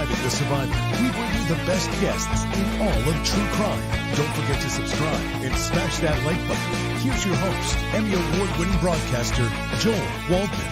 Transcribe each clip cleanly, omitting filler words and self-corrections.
Surviving the Survivor, we bring you the best guests in all of true crime. Don't forget to subscribe and smash that like button. Here's your host, Emmy Award-winning broadcaster, Joel Waldman.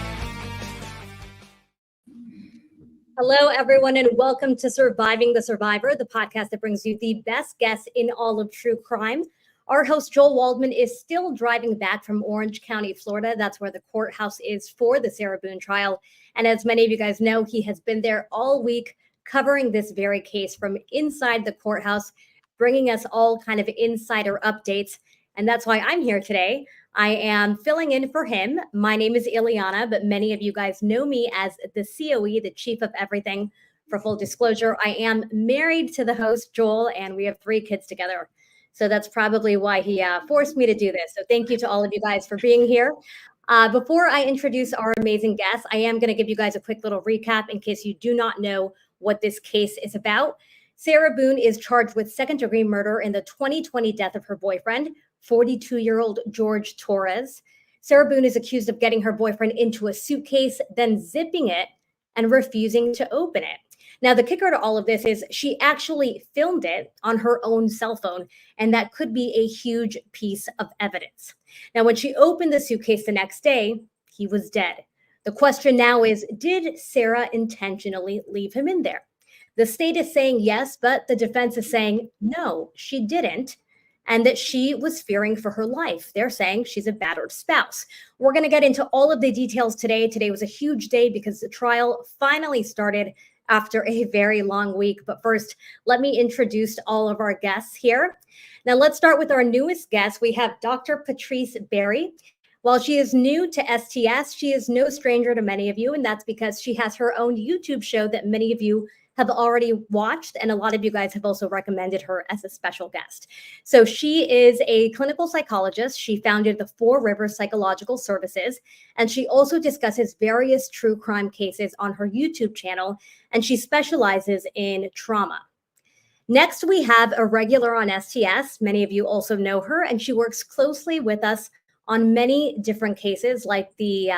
Hello, everyone, and welcome to Surviving the Survivor, the podcast that brings you the best guests in all of true crime. Our host, Joel Waldman, is still driving back from Orange County, Florida. That's where the courthouse is for the Sarah Boone trial. And as many of you guys know, he has been there all week covering this very case from inside the courthouse, bringing us all kind of insider updates. And that's why I'm here today. I am filling in for him. My name is Ileana, but many of you guys know me as the COE, the chief of everything. For full disclosure, I am married to the host, Joel, and we have 3 kids together. So that's probably why he forced me to do this. So thank you to all of you guys for being here. Before I introduce our amazing guests, I am going to give you guys a quick little recap in case you do not know what this case is about. Sarah Boone is charged with second-degree murder in the 2020 death of her boyfriend, 42-year-old George Torres. Sarah Boone is accused of getting her boyfriend into a suitcase, then zipping it and refusing to open it. Now, the kicker to all of this is she actually filmed it on her own cell phone, and that could be a huge piece of evidence. Now, when she opened the suitcase the next day, he was dead. The question now is, did Sarah intentionally leave him in there? The state is saying yes, but the defense is saying no, she didn't, and that she was fearing for her life. They're saying she's a battered spouse. We're going to get into all of the details today. Today was a huge day because the trial finally started after a very long week. But first, let me introduce all of our guests here. Now, let's start with our newest guest. We have Dr. Patrice Berry. While she is new to STS, she is no stranger to many of you, and that's because she has her own YouTube show that many of you have already watched, and a lot of you guys have also recommended her as a special guest. So she is a clinical psychologist. She founded the 4 Rivers Psychological Services, and she also discusses various true crime cases on her YouTube channel, and she specializes in trauma. Next, we have a regular on STS. Many of you also know her, and she works closely with us on many different cases like the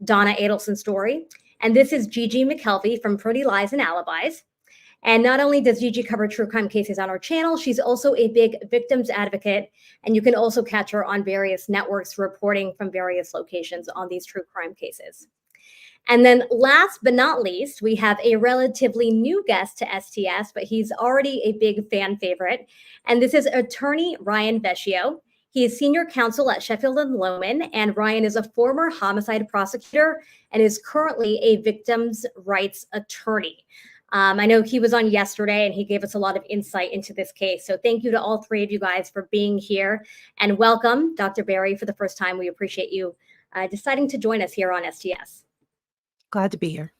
Donna Adelson story. And this is Gigi McKelvey from Pretty Lies and Alibis. And not only does Gigi cover true crime cases on our channel, she's also a big victims advocate. And you can also catch her on various networks reporting from various locations on these true crime cases. And then last but not least, we have a relatively new guest to STS, but he's already a big fan favorite. And this is attorney Ryan Vescio. He is senior counsel at Sheffield and Lohman, and Ryan is a former homicide prosecutor and is currently a victims' rights attorney. I know he was on yesterday, and he gave us a lot of insight into this case. So thank you to all 3 of you guys for being here. And welcome, Dr. Berry, for the first time. We appreciate you deciding to join us here on STS. Glad to be here.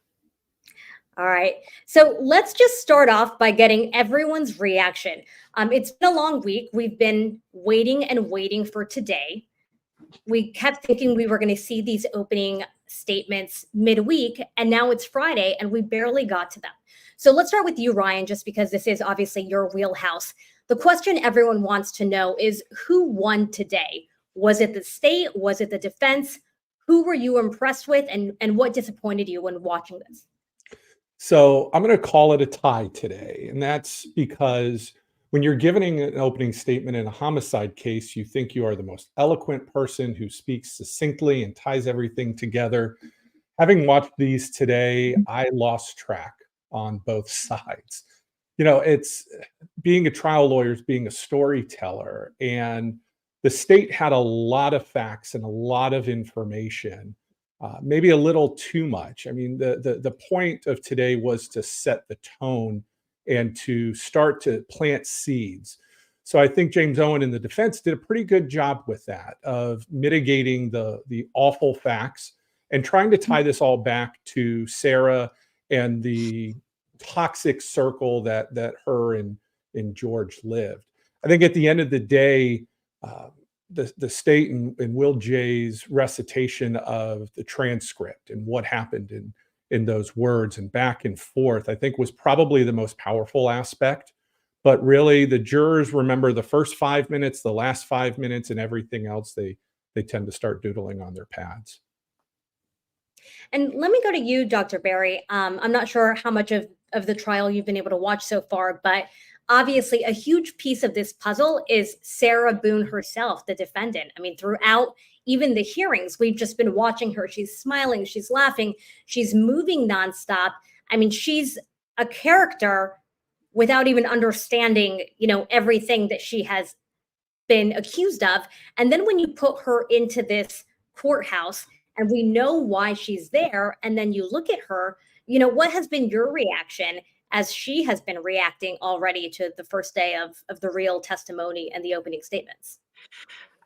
All right. So let's just start off by getting everyone's reaction. It's been a long week. We've been waiting and waiting for today. We kept thinking we were going to see these opening statements midweek, and now it's Friday, and we barely got to them. So let's start with you, Ryan, just because this is obviously your wheelhouse. The question everyone wants to know is who won today? Was it the state? Was it the defense? Who were you impressed with, and what disappointed you when watching this? So I'm going to call it a tie today. And that's because when you're giving an opening statement in a homicide case, you think you are the most eloquent person who speaks succinctly and ties everything together. Having watched these today, I lost track on both sides. You know, it's being a trial lawyer is being a storyteller. And the state had a lot of facts and a lot of information. Maybe a little too much. I mean, the point of today was to set the tone and to start to plant seeds. So I think James Owen in the defense did a pretty good job with that, of mitigating the awful facts and trying to tie this all back to Sarah and the toxic circle that her and George lived. I think at the end of the day, the state and Will J's recitation of the transcript and what happened in those words and back and forth, I think was probably the most powerful aspect. But really, the jurors remember the first 5 minutes, the last 5 minutes, and everything else, they tend to start doodling on their pads. And let me go to you, Dr. Berry. I'm not sure how much of of the trial you've been able to watch so far, but obviously a huge piece of this puzzle is Sarah Boone herself, the defendant. I mean, throughout even the hearings, we've just been watching her. She's smiling, she's laughing, she's moving nonstop. I mean, she's a character without even understanding, everything that she has been accused of. And then when you put her into this courthouse and we know why she's there, and then you look at her, what has been your reaction as she has been reacting already to the first day of the real testimony and the opening statements?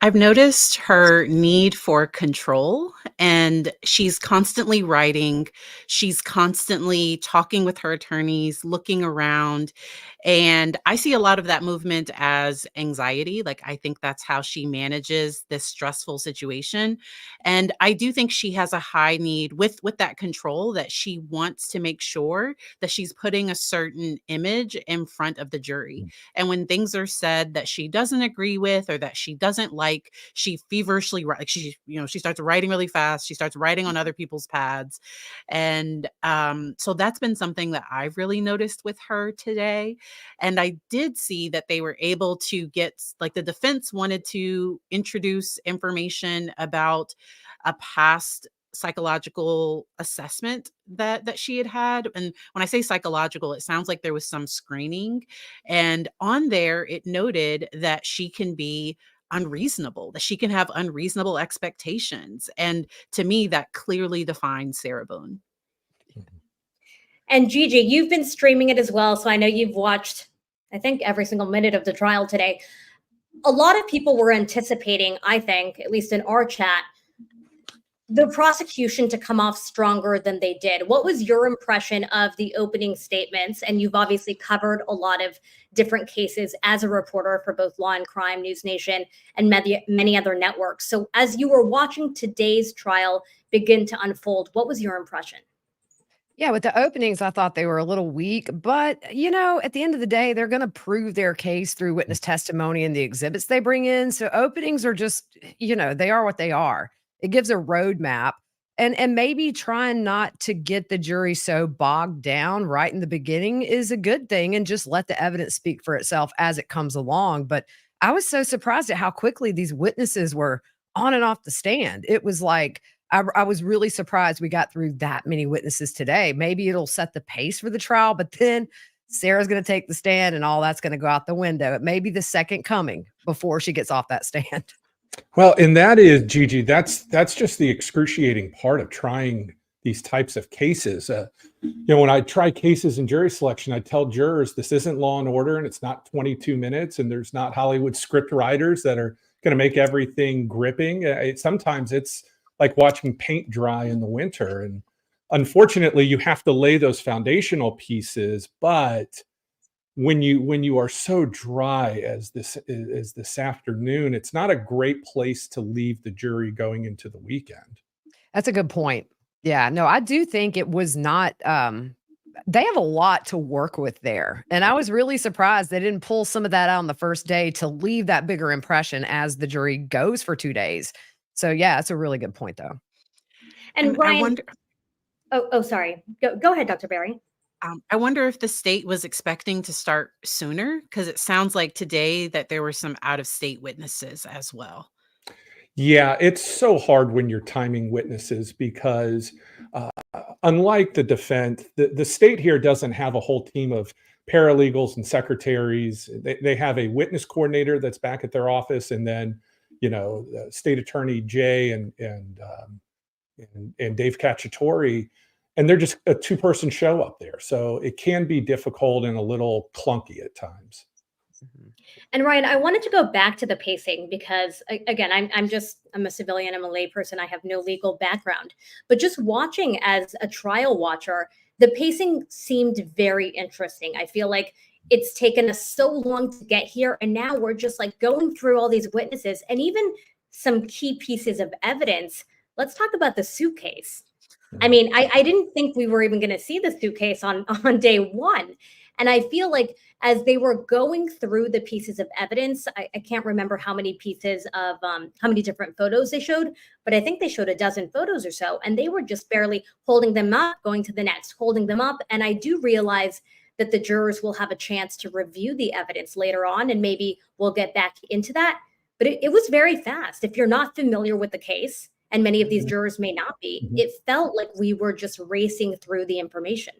I've noticed her need for control, and she's constantly writing. She's constantly talking with her attorneys, looking around. And I see a lot of that movement as anxiety. Like, I think that's how she manages this stressful situation. And I do think she has a high need with that control, that she wants to make sure that she's putting a certain image in front of the jury. And when things are said that she doesn't agree with or that she doesn't like, she feverishly like she starts writing really fast. She starts writing on other people's pads. And so that's been something that I've really noticed with her today. And I did see that they were able to get, like, the defense wanted to introduce information about a past psychological assessment that she had. And when I say psychological, it sounds like there was some screening. And on there, it noted that she can be unreasonable, that she can have unreasonable expectations. And to me, that clearly defines Sarah Boone. And Gigi, you've been streaming it as well, so I know you've watched, I think, every single minute of the trial today. A lot of people were anticipating, I think, at least in our chat, the prosecution to come off stronger than they did. What was your impression of the opening statements? And you've obviously covered a lot of different cases as a reporter for both Law and Crime, News Nation, and many other networks. So as you were watching today's trial begin to unfold, what was your impression? Yeah, with the openings, I thought they were a little weak, but at the end of the day, they're going to prove their case through witness testimony and the exhibits they bring in. So openings are just, they are what they are. It gives a roadmap, and maybe trying not to get the jury so bogged down right in the beginning is a good thing, and just let the evidence speak for itself as it comes along. But I was so surprised at how quickly these witnesses were on and off the stand. It was like, I was really surprised we got through that many witnesses today. Maybe it'll set the pace for the trial, but then Sarah's going to take the stand and all that's going to go out the window. It may be the second coming before she gets off that stand. Well, and that is, Gigi, that's just the excruciating part of trying these types of cases. When I try cases in jury selection, I tell jurors, this isn't Law and Order, and it's not 22 minutes, and there's not Hollywood script writers that are going to make everything gripping. Sometimes it's like watching paint dry in the winter. And unfortunately, you have to lay those foundational pieces. But when you are so dry as this afternoon, it's not a great place to leave the jury going into the weekend. That's a good point. Yeah, no, I do think it was not, they have a lot to work with there. And I was really surprised they didn't pull some of that out on the first day to leave that bigger impression as the jury goes for 2 days. So yeah, that's a really good point, though. And Ryan, sorry. Go ahead, Dr. Berry. I wonder if the state was expecting to start sooner, because it sounds like today that there were some out-of-state witnesses as well. Yeah, it's so hard when you're timing witnesses because unlike the defense, the state here doesn't have a whole team of paralegals and secretaries. They have a witness coordinator that's back at their office, and then State Attorney Jay and Dave Cacciatore, and they're just a two-person show up there. So it can be difficult and a little clunky at times. And Ryan, I wanted to go back to the pacing because, again, I'm a civilian, I'm a layperson, I have no legal background. But just watching as a trial watcher, the pacing seemed very interesting. I feel like it's taken us so long to get here, and now we're just like going through all these witnesses and even some key pieces of evidence. Let's talk about the suitcase. I mean, I didn't think we were even going to see the suitcase on day one. And I feel like as they were going through the pieces of evidence, I can't remember how many pieces of how many different photos they showed, but I think they showed a dozen photos or so, and they were just barely holding them up, going to the next, holding them up. And I do realize that the jurors will have a chance to review the evidence later on, and maybe we'll get back into that. But it was very fast. If you're not familiar with the case, and many of these jurors may not be, it felt like we were just racing through the information.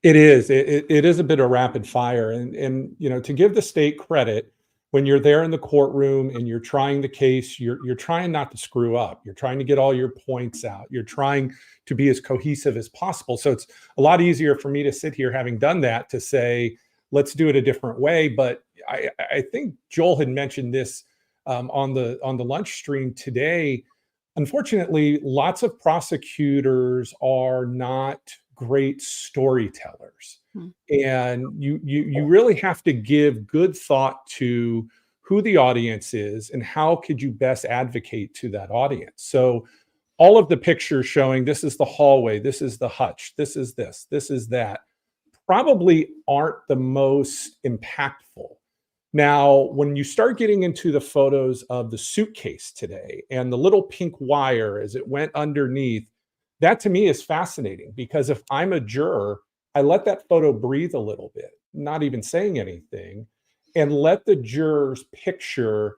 It is. It is a bit of rapid fire. And you know, to give the state credit, when you're there in the courtroom and you're trying the case, you're trying not to screw up. You're trying to get all your points out. You're trying to be as cohesive as possible. So it's a lot easier for me to sit here, having done that, to say, let's do it a different way. But I think Joel had mentioned this on the lunch stream today. Unfortunately, lots of prosecutors are not great storytellers. And you really have to give good thought to who the audience is and how could you best advocate to that audience. So all of the pictures showing this is the hallway, this is the hutch, this is that, probably aren't the most impactful. Now, when you start getting into the photos of the suitcase today and the little pink wire as it went underneath, that to me is fascinating, because if I'm a juror, I let that photo breathe a little bit, not even saying anything, and let the jurors picture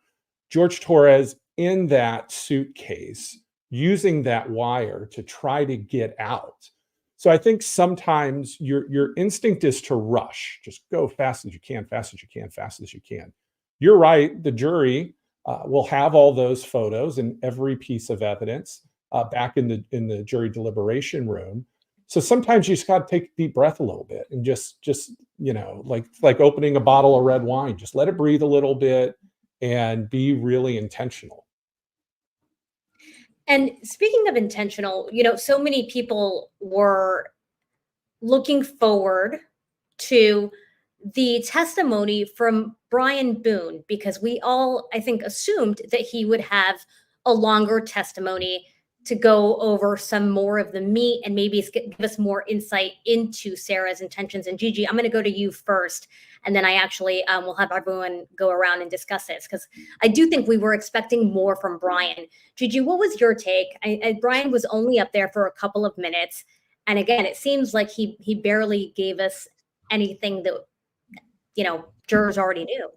George Torres in that suitcase using that wire to try to get out. So I think sometimes your instinct is to rush, just go fast as you can, fast as you can, fast as you can. You're right. The jury will have all those photos and every piece of evidence back in the jury deliberation room. So sometimes you just got to take a deep breath a little bit and just you know, like opening a bottle of red wine, just let it breathe a little bit and be really intentional. And speaking of intentional, you know, so many people were looking forward to the testimony from Brian Boone, because we all, I think, assumed that he would have a longer testimony to go over some more of the meat and maybe give us more insight into Sarah's intentions. And Gigi, I'm going to go to you first, and then I actually will have everyone go around and discuss this, because I do think we were expecting more from Brian. Gigi, what was your take? Brian was only up there for a couple of minutes, and again, it seems like he barely gave us anything that, you know, jurors already knew.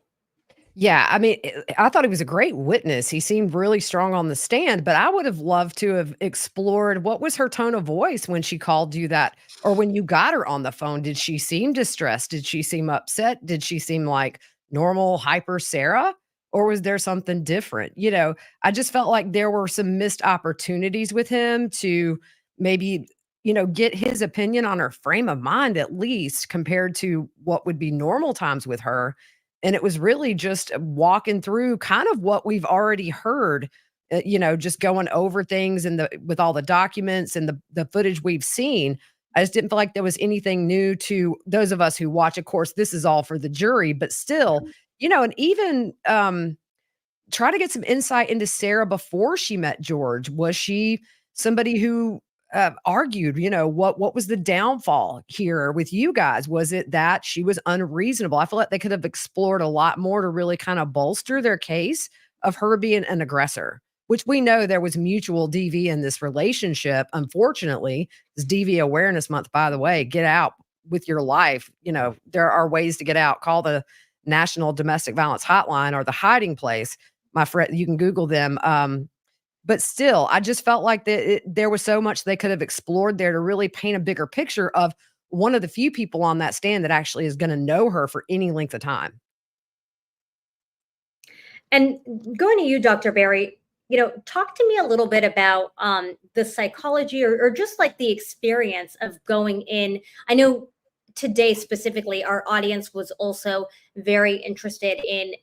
Yeah, I mean, I thought he was a great witness. He seemed really strong on the stand, but I would have loved to have explored what was her tone of voice when she called you that, or when you got her on the phone. Did she seem distressed? Did she seem upset? Did she seem like normal, hyper Sarah? Or was there something different? You know, I just felt like there were some missed opportunities with him to maybe, you know, get his opinion on her frame of mind, at least compared to what would be normal times with her. And it was really just walking through kind of what we've already heard, you know, just going over things and with all the documents and the footage we've seen. I just didn't feel like there was anything new to those of us who watch. Of course, this is all for the jury, but still, you know, and even try to get some insight into Sarah before she met George. Was she somebody who argued, you know, what was the downfall here with you guys? Was it that she was unreasonable? I feel like they could have explored a lot more to really kind of bolster their case of her being an aggressor, which we know there was mutual DV in this relationship. Unfortunately, it's DV Awareness Month, by the way. Get out with your life. You know, there are ways to get out. Call the National Domestic Violence Hotline or the Hiding Place. My friend, you can Google them. But still, I just felt like there was so much they could have explored there to really paint a bigger picture of one of the few people on that stand that actually is going to know her for any length of time. And going to you, Dr. Berry, you know, talk to me a little bit about the psychology or just like the experience of going in. I know today specifically, our audience was also very interested in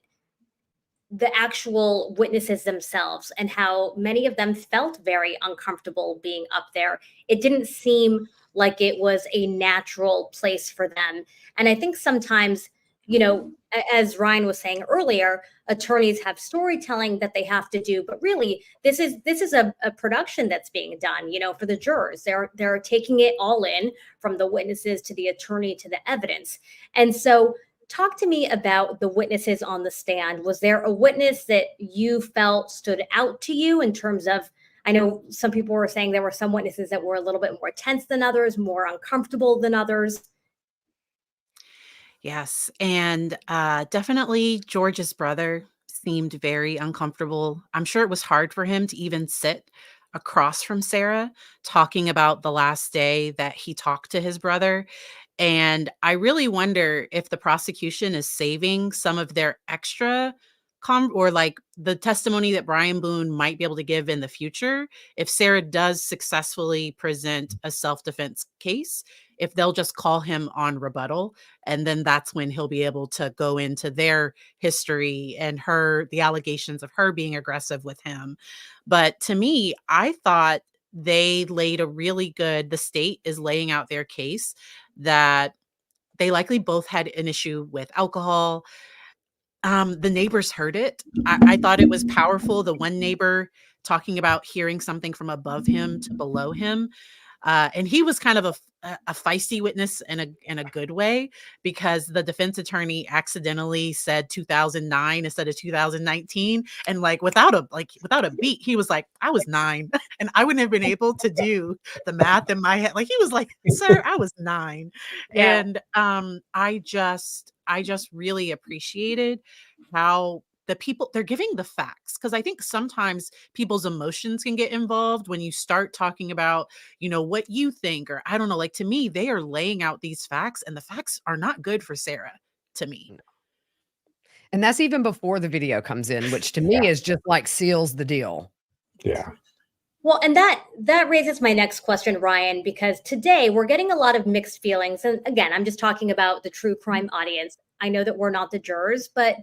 the actual witnesses themselves and how many of them felt very uncomfortable being up there. It didn't seem like it was a natural place for them. And I think sometimes as Ryan was saying earlier, attorneys have storytelling that they have to do, but really this is a production that's being done, for the jurors. They're taking it all in, from the witnesses to the attorney to the evidence. And so talk to me about the witnesses on the stand. Was there a witness that you felt stood out to you in terms of, I know some people were saying there were some witnesses that were a little bit more tense than others, more uncomfortable than others? Yes, and definitely George's brother seemed very uncomfortable. I'm sure it was hard for him to even sit across from Sarah talking about the last day that he talked to his brother. And I really wonder if the prosecution is saving some of their extra or like the testimony that Brian Boone might be able to give in the future if Sarah does successfully present a self-defense case, if they'll just call him on rebuttal. And then that's when he'll be able to go into their history and the allegations of her being aggressive with him. But to me, I thought they laid the state is laying out their case that they likely both had an issue with alcohol. The neighbors heard it. I thought it was powerful. The one neighbor talking about hearing something from above him to below him. And he was kind of a feisty witness in a good way, because the defense attorney accidentally said 2009 instead of 2019, and without a beat, he was like, I was 9, and I wouldn't have been able to do the math in my head. Like, he was like, sir, I was 9. Yeah. And I just really appreciated how the people, they're giving the facts, because I think sometimes people's emotions can get involved when you start talking about, what you think, or I don't know, to me, they are laying out these facts, and the facts are not good for Sarah, to me. And that's even before the video comes in, which to me is just seals the deal. Yeah. Well, and that raises my next question, Ryan, because today we're getting a lot of mixed feelings. And again, I'm just talking about the true crime audience. I know that we're not the jurors, but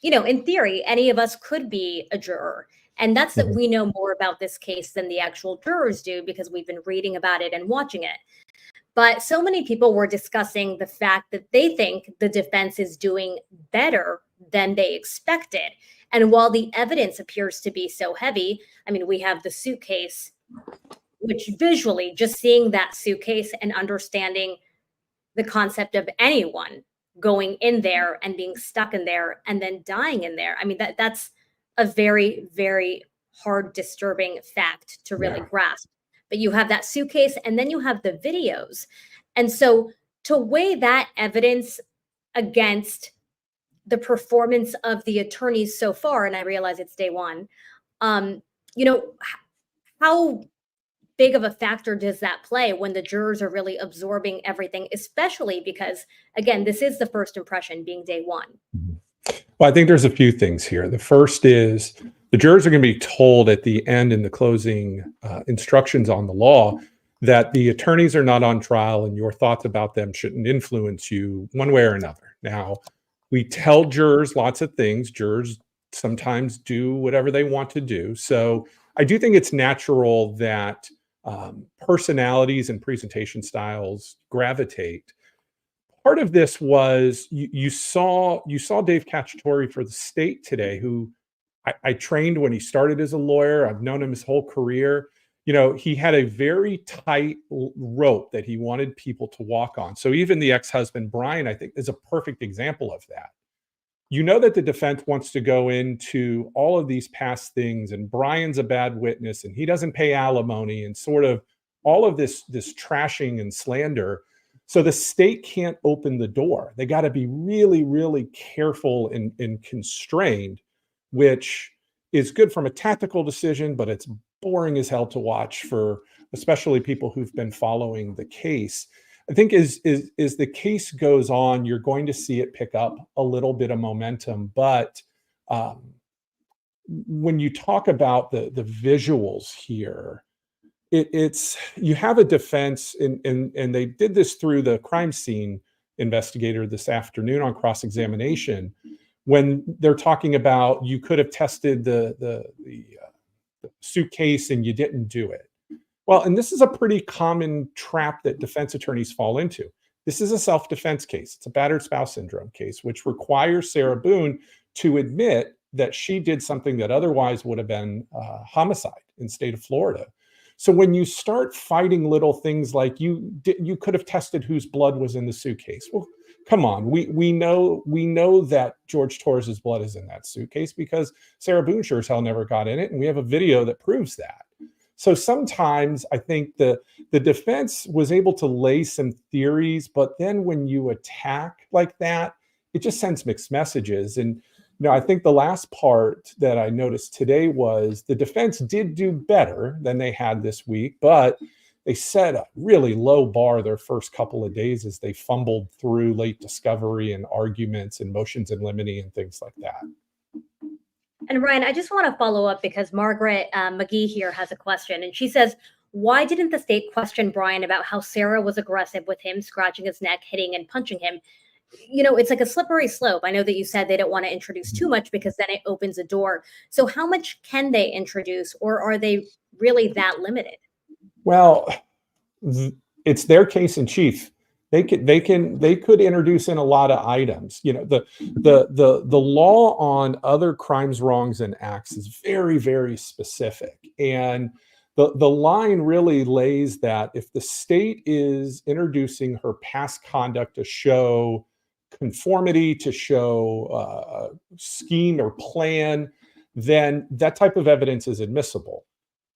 in theory, any of us could be a juror. And that's that we know more about this case than the actual jurors do, because we've been reading about it and watching it. But so many people were discussing the fact that they think the defense is doing better than they expected. And while the evidence appears to be so heavy, I mean, we have the suitcase, which visually, just seeing that suitcase and understanding the concept of anyone going in there and being stuck in there and then dying in there. I mean, that's a very, very hard, disturbing fact to really grasp. But you have that suitcase, and then you have the videos. And so to weigh that evidence against the performance of the attorneys so far, and I realize it's day one, how big of a factor does that play when the jurors are really absorbing everything, especially because, again, this is the first impression, being day one? Well, I think there's a few things here. The first is the jurors are going to be told at the end in the closing instructions on the law that the attorneys are not on trial and your thoughts about them shouldn't influence you one way or another. Now, we tell jurors lots of things. Jurors sometimes do whatever they want to do. So I do think it's natural that personalities and presentation styles gravitate. Part of this was you saw Dave Cacciatore for the state today, who I trained when he started as a lawyer. I've known him his whole career. He had a very tight rope that he wanted people to walk on. So even the ex-husband, Brian, I think, is a perfect example of that. That the defense wants to go into all of these past things, and Brian's a bad witness, and he doesn't pay alimony, and sort of all of this trashing and slander. So the state can't open the door. They got to be really, really careful and constrained, which is good from a tactical decision, but it's boring as hell to watch for especially people who've been following the case. I think as the case goes on, you're going to see it pick up a little bit of momentum. But when you talk about the visuals here, it's you have a defense, and they did this through the crime scene investigator this afternoon on cross-examination, when they're talking about you could have tested the suitcase and you didn't do it. Well, and this is a pretty common trap that defense attorneys fall into. This is a self-defense case. It's a battered spouse syndrome case, which requires Sarah Boone to admit that she did something that otherwise would have been homicide in the state of Florida. So when you start fighting little things like you could have tested whose blood was in the suitcase. Well, come on, we know that George Torres's blood is in that suitcase because Sarah Boone sure as hell never got in it, and we have a video that proves that. So sometimes I think the defense was able to lay some theories, but then when you attack like that, it just sends mixed messages. And I think the last part that I noticed today was the defense did do better than they had this week, but they set a really low bar their first couple of days as they fumbled through late discovery and arguments and motions in limine and things like that. And Ryan, I just want to follow up because Margaret McGee here has a question, and she says, why didn't the state question Brian about how Sarah was aggressive with him, scratching his neck, hitting and punching him? It's like a slippery slope. I know that you said they don't want to introduce too much because then it opens a door. So how much can they introduce, or are they really that limited? Well, it's their case in chief. They could introduce in a lot of items. The law on other crimes, wrongs, and acts is very, very specific. And the line really lays that if the state is introducing her past conduct to show conformity, to show scheme or plan, then that type of evidence is admissible.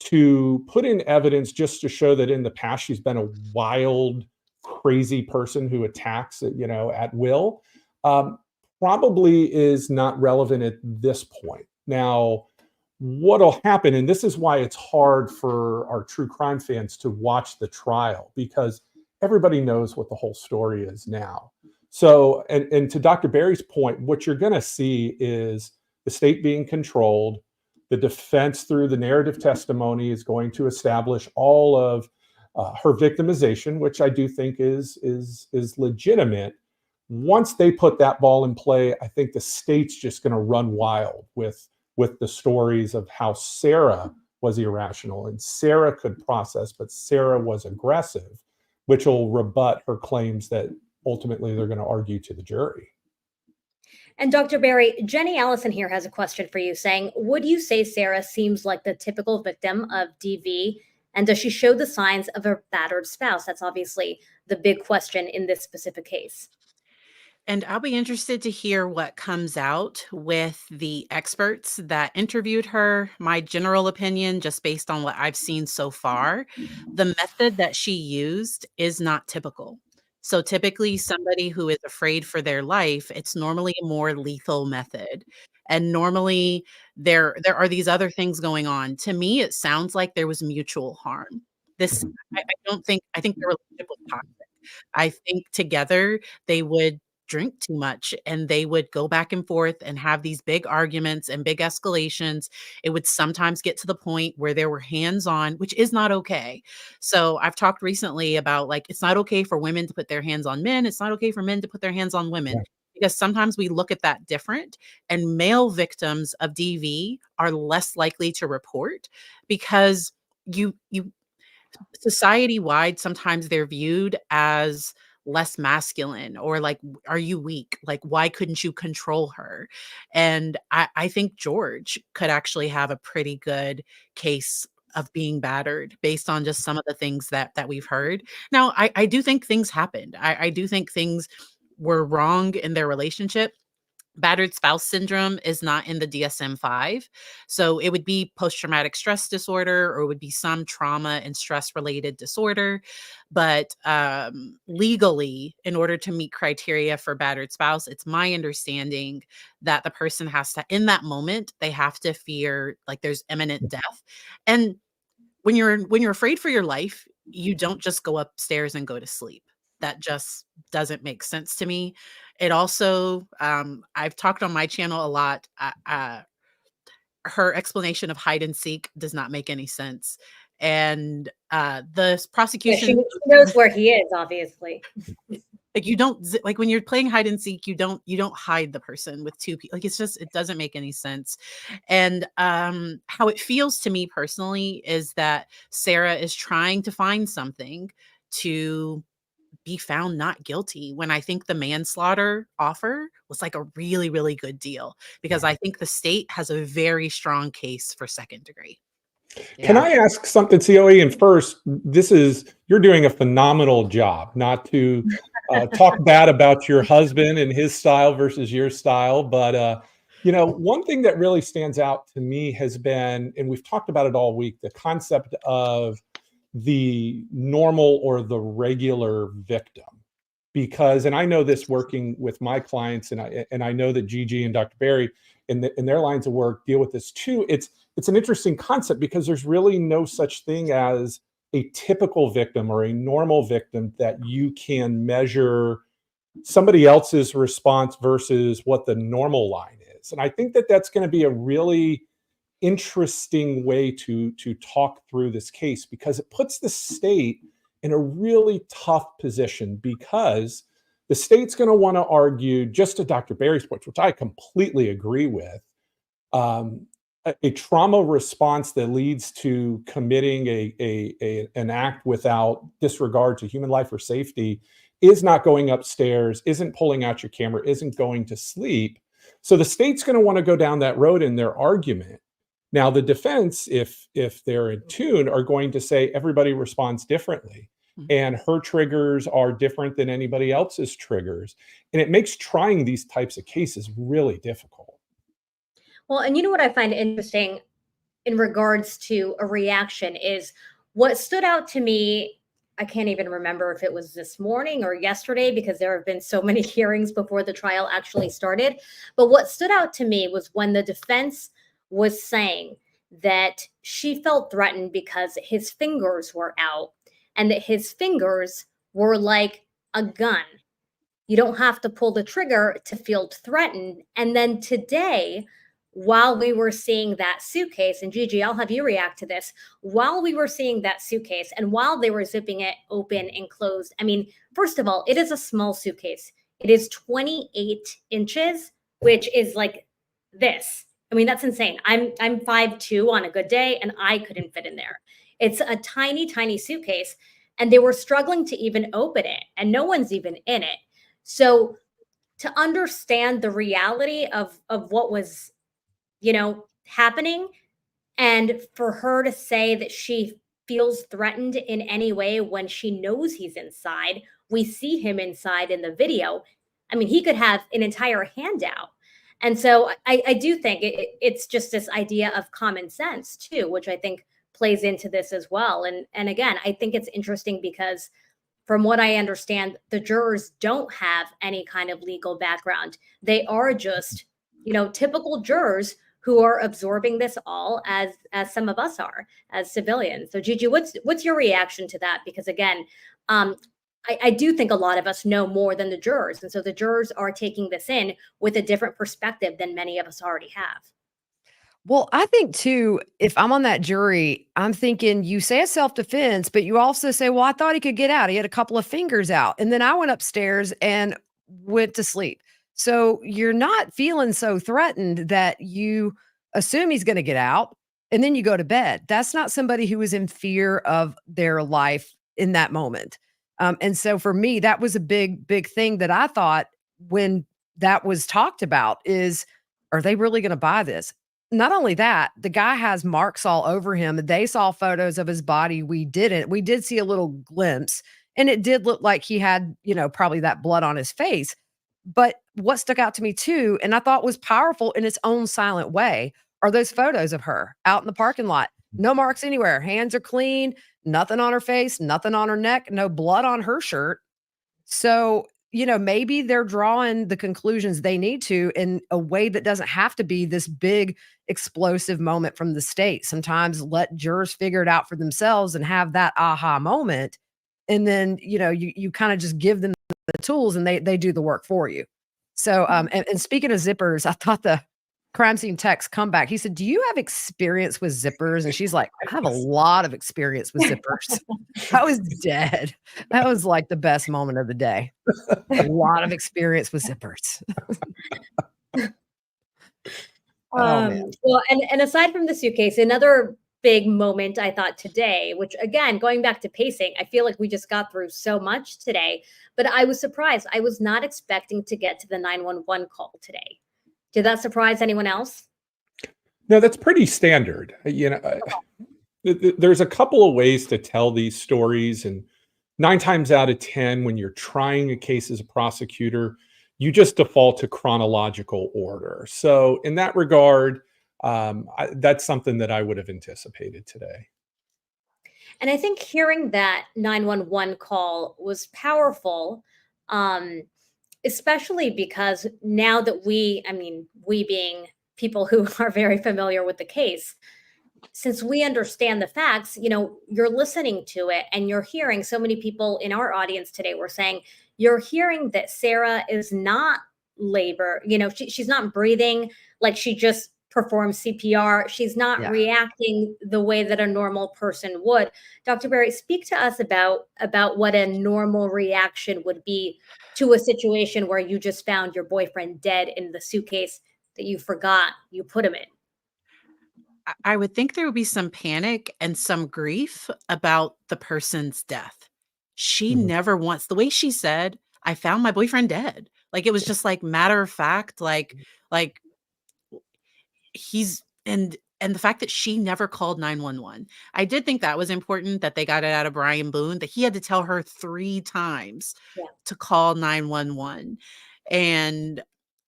To put in evidence just to show that in the past she's been a wild, crazy person who attacks, at will, probably is not relevant at this point. Now, what'll happen, and this is why it's hard for our true crime fans to watch the trial, because everybody knows what the whole story is now. So, and to Dr. Berry's point, what you're going to see is the state being controlled. The defense, through the narrative testimony, is going to establish all of her victimization, which I do think is legitimate. Once they put that ball in play, I think the state's just going to run wild with the stories of how Sarah was irrational and Sarah could process, but Sarah was aggressive, which will rebut her claims that ultimately they're going to argue to the jury. And Dr. Berry, Jenny Allison here has a question for you saying, would you say Sarah seems like the typical victim of DV? And does she show the signs of a battered spouse? That's obviously the big question in this specific case. And I'll be interested to hear what comes out with the experts that interviewed her. My general opinion, just based on what I've seen so far, the method that she used is not typical. So typically somebody who is afraid for their life, it's normally a more lethal method. And normally there are these other things going on. To me, it sounds like there was mutual harm. I think their relationship was toxic. I think together they would drink too much and they would go back and forth and have these big arguments and big escalations. It would sometimes get to the point where there were hands-on, which is not okay. So I've talked recently about, like, it's not okay for women to put their hands on men. It's not okay for men to put their hands on women. Yeah. Because sometimes we look at that different, and male victims of DV are less likely to report because society-wide, sometimes they're viewed as less masculine, or like, are you weak? Like, why couldn't you control her? And I think George could actually have a pretty good case of being battered based on just some of the things that we've heard. Now, I do think things happened. I do think things were wrong in their relationship. Battered spouse syndrome is not in the DSM-5. So it would be post-traumatic stress disorder, or it would be some trauma and stress related disorder. But legally, in order to meet criteria for battered spouse, it's my understanding that the person has to, in that moment, they have to fear like there's imminent death. And when you're afraid for your life, you don't just go upstairs and go to sleep. That just doesn't make sense to me. It also, I've talked on my channel a lot. Her explanation of hide and seek does not make any sense. And the prosecution— she knows where he is, obviously. Like, you don't, like, when you're playing hide and seek, you don't hide the person with two people. Like, it doesn't make any sense. And how it feels to me personally is that Sarah is trying to find something to be found not guilty, when I think the manslaughter offer was like a really, really good deal, because I think the state has a very strong case for second degree. Can Yeah. I ask something, COE? And first, you're doing a phenomenal job, not to talk bad about your husband and his style versus your style. But, one thing that really stands out to me has been, and we've talked about it all week, the concept of the normal or the regular victim. Because, and I know this working with my clients, and I know that Gigi and Dr. Berry in their lines of work deal with this too. It's an interesting concept because there's really no such thing as a typical victim or a normal victim that you can measure somebody else's response versus what the normal line is. And I think that that's going to be a really interesting way to talk through this case, because it puts the state in a really tough position, because the state's going to want to argue, just to Dr. Berry's point, which I completely agree with, a trauma response that leads to committing an act without disregard to human life or safety is not going upstairs, isn't pulling out your camera, isn't going to sleep. So the state's going to want to go down that road in their argument. Now, the defense, if they're in tune, are going to say everybody responds differently, and her triggers are different than anybody else's triggers. And it makes trying these types of cases really difficult. Well, and you know what I find interesting in regards to a reaction is what stood out to me. I can't even remember if it was this morning or yesterday, because there have been so many hearings before the trial actually started. But what stood out to me was when the defense was saying that she felt threatened because his fingers were out, and that his fingers were like a gun. You don't have to pull the trigger to feel threatened. And then today, while we were seeing that suitcase, and Gigi, I'll have you react to this, while we were seeing that suitcase and while they were zipping it open and closed, I mean, first of all, it is a small suitcase. It is 28 inches, which is like this. I mean, that's insane. I'm 5'2" on a good day, and I couldn't fit in there. It's a tiny, tiny suitcase, and they were struggling to even open it, and no one's even in it. So to understand the reality of what was, happening, and for her to say that she feels threatened in any way when she knows he's inside, we see him inside in the video. I mean, he could have an entire handout. And so I do think it's just this idea of common sense too, which I think plays into this as well. And again, I think it's interesting because from what I understand, the jurors don't have any kind of legal background. They are just, typical jurors who are absorbing this all as some of us are as civilians. So Gigi, what's your reaction to that? Because again, I do think a lot of us know more than the jurors. And so the jurors are taking this in with a different perspective than many of us already have. Well, I think too, if I'm on that jury, I'm thinking you say a self-defense, but you also say, well, I thought he could get out. He had a couple of fingers out. And then I went upstairs and went to sleep. So you're not feeling so threatened that you assume he's going to get out and then you go to bed. That's not somebody who is in fear of their life in that moment. And so for me, that was a big, big thing that I thought when that was talked about is, are they really going to buy this? Not only that, the guy has marks all over him. They saw photos of his body. We didn't. We did see a little glimpse, and it did look like he had, probably that blood on his face. But what stuck out to me too, and I thought was powerful in its own silent way, are those photos of her out in the parking lot. No marks anywhere. Hands are clean, nothing on her face, nothing on her neck, no blood on her shirt. So, maybe they're drawing the conclusions they need to in a way that doesn't have to be this big explosive moment from the state. Sometimes let jurors figure it out for themselves and have that aha moment. And then, you kind of just give them the tools and they do the work for you. So, and speaking of zippers, I thought the crime scene text comeback, he said, do you have experience with zippers? And she's like, I have a lot of experience with zippers. I was dead. That was like the best moment of the day. A lot of experience with zippers. Well, and aside from the suitcase, another big moment, I thought, today, which again, going back to pacing, I feel like we just got through so much today, but I was surprised. I was not expecting to get to the 911 call today. Did that surprise anyone else? No, that's pretty standard. There's a couple of ways to tell these stories, and 9 times out of 10, when you're trying a case as a prosecutor, you just default to chronological order. So in that regard, that's something that I would have anticipated today. And I think hearing that 911 call was powerful, especially because now that we being people who are very familiar with the case, since we understand the facts, you're listening to it and you're hearing, so many people in our audience today were saying, you're hearing that Sarah is not labor, she's not breathing like she just performed CPR. She's not reacting the way that a normal person would. Dr. Berry, speak to us about what a normal reaction would be to a situation where you just found your boyfriend dead in the suitcase that you forgot you put him in. I would think there would be some panic and some grief about the person's death. She never once, the way she said, I found my boyfriend dead. Like, it was just like matter of fact, like he's, and the fact that she never called 911. I did think that was important, that they got it out of Brian Boone, that he had to tell her 3 times to call 911. And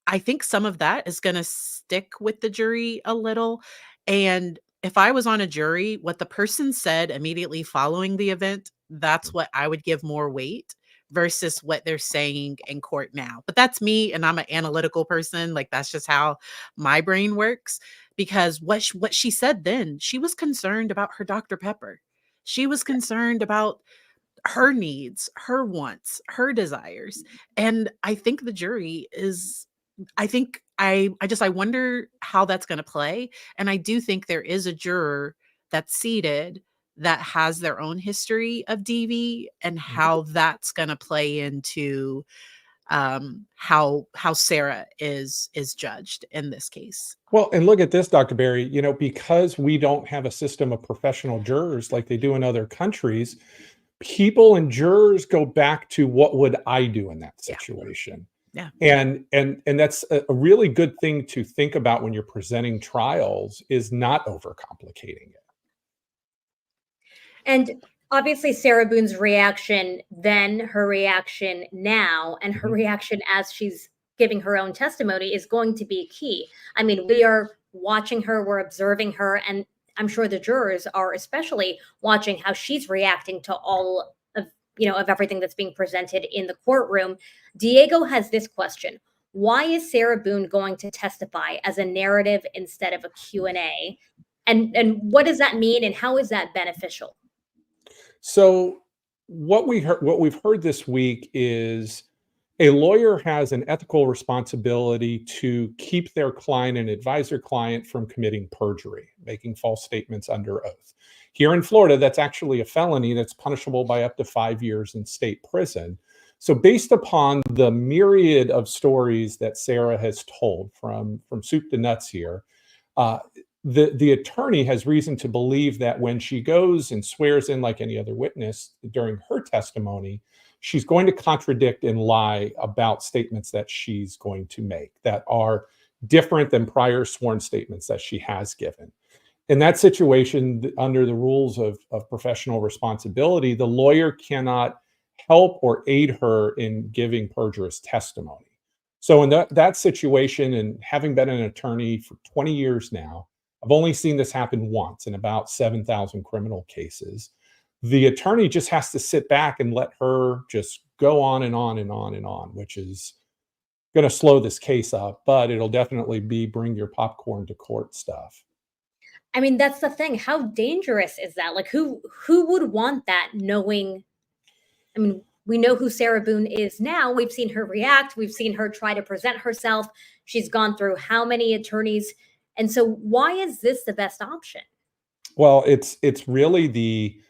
I think some of that is going to stick with the jury a little. And if I was on a jury, what the person said immediately following the event, that's what I would give more weight versus what they're saying in court now. But that's me, and I'm an analytical person. Like, that's just how my brain works. Because what she said then, she was concerned about her Dr. Pepper. She was concerned about her needs, her wants, her desires. And I think the jury is, I wonder how that's going to play. And I do think there is a juror that's seated that has their own history of DV, and how that's going to play into how Sarah is judged in this case. Well, and look at this, Dr. Berry, because we don't have a system of professional jurors like they do in other countries, people and jurors go back to, what would I do in that situation? Yeah. And that's a really good thing to think about when you're presenting trials, is not overcomplicating it. And obviously Sarah Boone's reaction then, her reaction now, and her reaction as she's giving her own testimony is going to be key. I mean, we are watching her, we're observing her, and I'm sure the jurors are especially watching how she's reacting to all of everything that's being presented in the courtroom. Diego has this question: why is Sarah Boone going to testify as a narrative instead of a Q&A? And what does that mean, and how is that beneficial? So what we've heard this week is a lawyer has an ethical responsibility to keep their client and advise their client from committing perjury, making false statements under oath. Here in Florida, that's actually a felony that's punishable by up to 5 years in state prison. So based upon the myriad of stories that Sarah has told, from soup to nuts here, the attorney has reason to believe that when she goes and swears in like any other witness during her testimony, she's going to contradict and lie about statements that she's going to make that are different than prior sworn statements that she has given. In that situation, under the rules of professional responsibility, the lawyer cannot help or aid her in giving perjurous testimony. So in that situation, and having been an attorney for 20 years now, I've only seen this happen once in about 7,000 criminal cases. The attorney just has to sit back and let her just go on and on and on and on, which is going to slow this case up, but it'll definitely be bring your popcorn to court stuff. I mean, that's the thing. How dangerous is that? Like, who would want that, knowing? I mean, we know who Sarah Boone is now. We've seen her react. We've seen her try to present herself. She's gone through how many attorneys? And so why is this the best option? Well, it's really the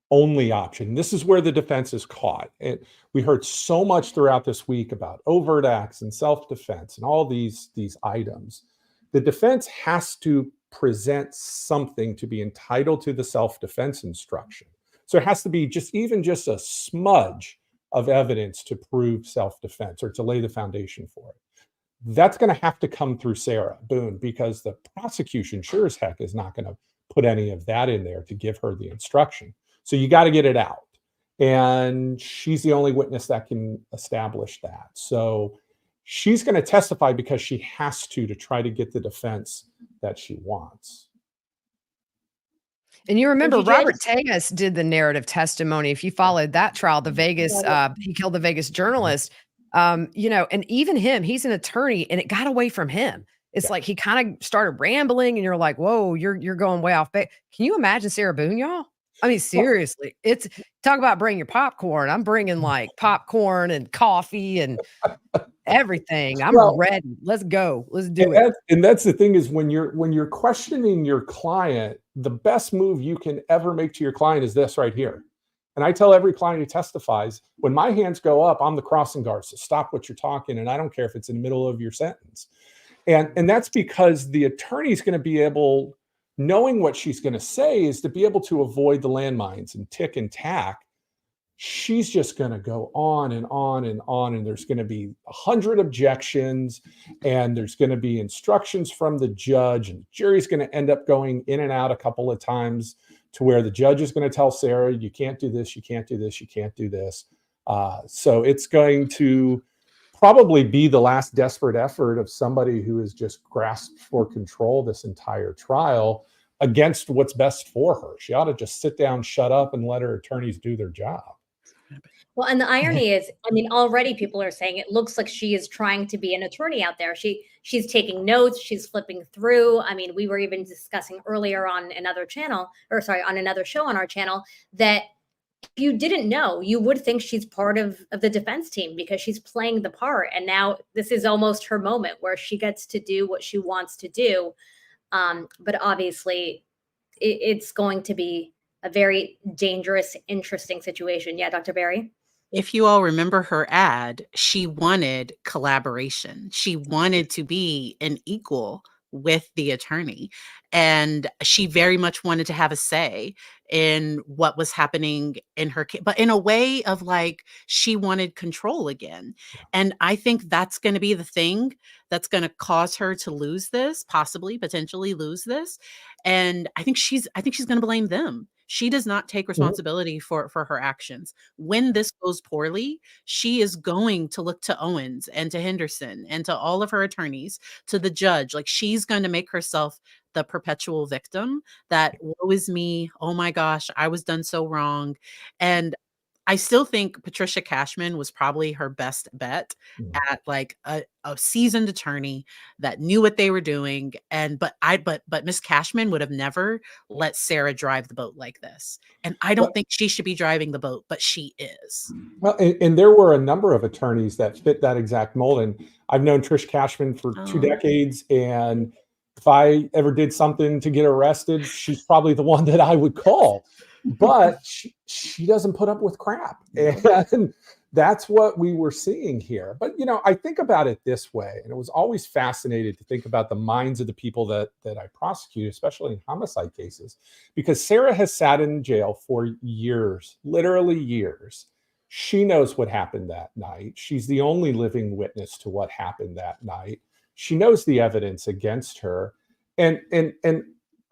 only option. This is where the defense is caught. We heard so much throughout this week about overt acts and self-defense and all these items. The defense has to present something to be entitled to the self-defense instruction. So it has to be even just a smudge of evidence to prove self-defense or to lay the foundation for it. That's going to have to come through Sarah Boone, because the prosecution sure as heck is not going to put any of that in there to give her the instruction. So you got to get it out. And she's the only witness that can establish that. So she's going to testify because she has to try to get the defense that she wants. And you remember Robert Tejas did the narrative testimony. If you followed that trial, the Vegas, he killed the Vegas journalist, you know, and even him, he's an attorney, and it got away from him. It's like he kind of started rambling, and you're like, whoa, you're going way off base. Can you imagine Sarah Boone, y'all? I mean, seriously, it's talk about bring your popcorn. I'm bringing like popcorn and coffee and everything. I'm ready. Let's go. Let's do it. And that's the thing is when you're questioning your client, the best move you can ever make to your client is this right here. And I tell every client who testifies, when my hands go up, I'm the crossing guard. So stop what you're talking. And I don't care if it's in the middle of your sentence. And that's because the attorney's going to be able, knowing what she's going to say, is to be able to avoid the landmines and tick and tack. She's just going to go on and on and on. And there's going to be 100 objections, and there's going to be instructions from the judge, and the jury's going to end up going in and out a couple of times to where the judge is going to tell Sarah, you can't do this, you can't do this, you can't do this. So it's going to probably be the last desperate effort of somebody who has just grasped for control this entire trial against what's best for her. She ought to just sit down, shut up, and let her attorneys do their job. Well, and the irony is, I mean, already people are saying it looks like she is trying to be an attorney out there. She's taking notes, she's flipping through. I mean, we were even discussing earlier on another channel, or sorry, on another show on our channel, that if you didn't know, you would think she's part of the defense team because she's playing the part. And now this is almost her moment where she gets to do what she wants to do. But obviously it's going to be a very dangerous, interesting situation. Yeah, Dr. Berry? If you all remember her ad, she wanted collaboration. She wanted to be an equal with the attorney. And she very much wanted to have a say in what was happening in her case, but in a way of like, she wanted control again. And I think that's going to be the thing that's going to cause her to lose this, potentially lose this. And I think she's going to blame them. She does not take responsibility for her actions. When this goes poorly, she is going to look to Owens and to Henderson and to all of her attorneys, to the judge. Like, she's going to make herself the perpetual victim that, woe is me. Oh my gosh, I was done so wrong. And I still think Patricia Cashman was probably her best bet at like a seasoned attorney that knew what they were doing. And but Miss Cashman would have never let Sarah drive the boat like this. And I don't think she should be driving the boat, but she is. Well, and there were a number of attorneys that fit that exact mold. And I've known Trish Cashman for 2 decades. And if I ever did something to get arrested, she's probably the one that I would call. But she doesn't put up with crap. And that's what we were seeing here. But, you know, I think about it this way, and it was always fascinating to think about the minds of the people that I prosecute, especially in homicide cases, because Sarah has sat in jail for years, literally years. She knows what happened that night. She's the only living witness to what happened that night. She knows the evidence against her. And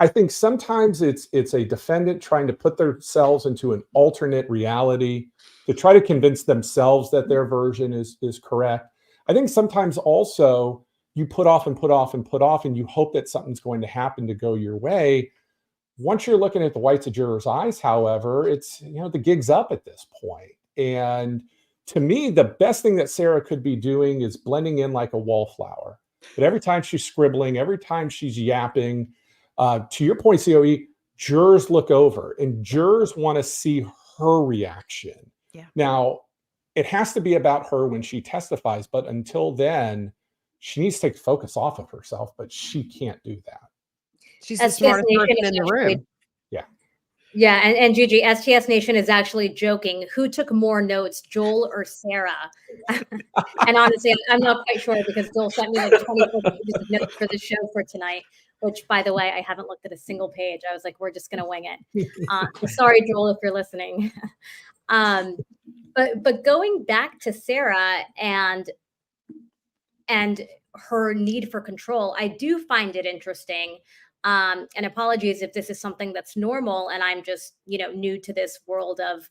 I think sometimes it's a defendant trying to put themselves into an alternate reality to try to convince themselves that their version is correct. I think sometimes also you put off and put off and put off, and you hope that something's going to happen to go your way. Once you're looking at the whites of jurors' eyes, however, it's, you know, the gig's up at this point. And to me, the best thing that Sarah could be doing is blending in like a wallflower. But every time she's scribbling, every time she's yapping, to your point, COE, jurors look over and jurors want to see her reaction. Yeah. Now, it has to be about her when she testifies, but until then, she needs to take focus off of herself, but she can't do that. She's the smartest person in the room. Yeah. Yeah, and Gigi, STS Nation is actually joking. Who took more notes, Joel or Sarah? And honestly, I'm not quite sure because Joel sent me like 24 pages of notes for the show for tonight, which, by the way, I haven't looked at a single page. I was like, we're just going to wing it. Sorry, Joel, if you're listening. But going back to Sarah and her need for control, I do find it interesting. And apologies if this is something that's normal and I'm just, new to this world of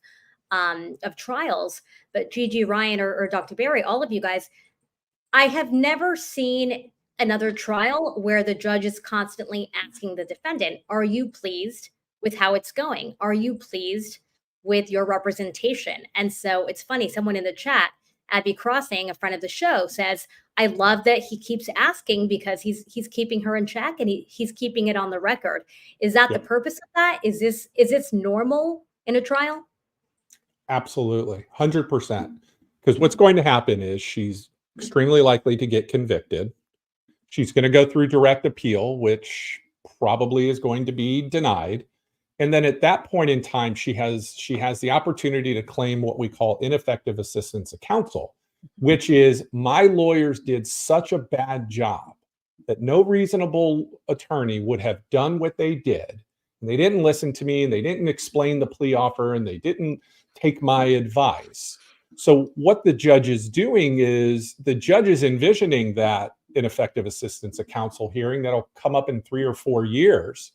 trials. But Gigi, Ryan, or Dr. Berry, all of you guys, I have never seen another trial where the judge is constantly asking the defendant, are you pleased with how it's going? Are you pleased with your representation? And so it's funny, someone in the chat, Abby Crossing, a friend of the show, says, I love that he keeps asking because he's keeping her in check and he's keeping it on the record. Is that the purpose of that? Is this normal in a trial? Absolutely, 100%. Because what's going to happen is she's extremely likely to get convicted. She's going to go through direct appeal, which probably is going to be denied. And then at that point in time, she has the opportunity to claim what we call ineffective assistance of counsel, which is my lawyers did such a bad job that no reasonable attorney would have done what they did. And they didn't listen to me, and they didn't explain the plea offer, and they didn't take my advice. So what the judge is doing is the judge is envisioning that ineffective assistance of counsel hearing that'll come up in 3 or 4 years,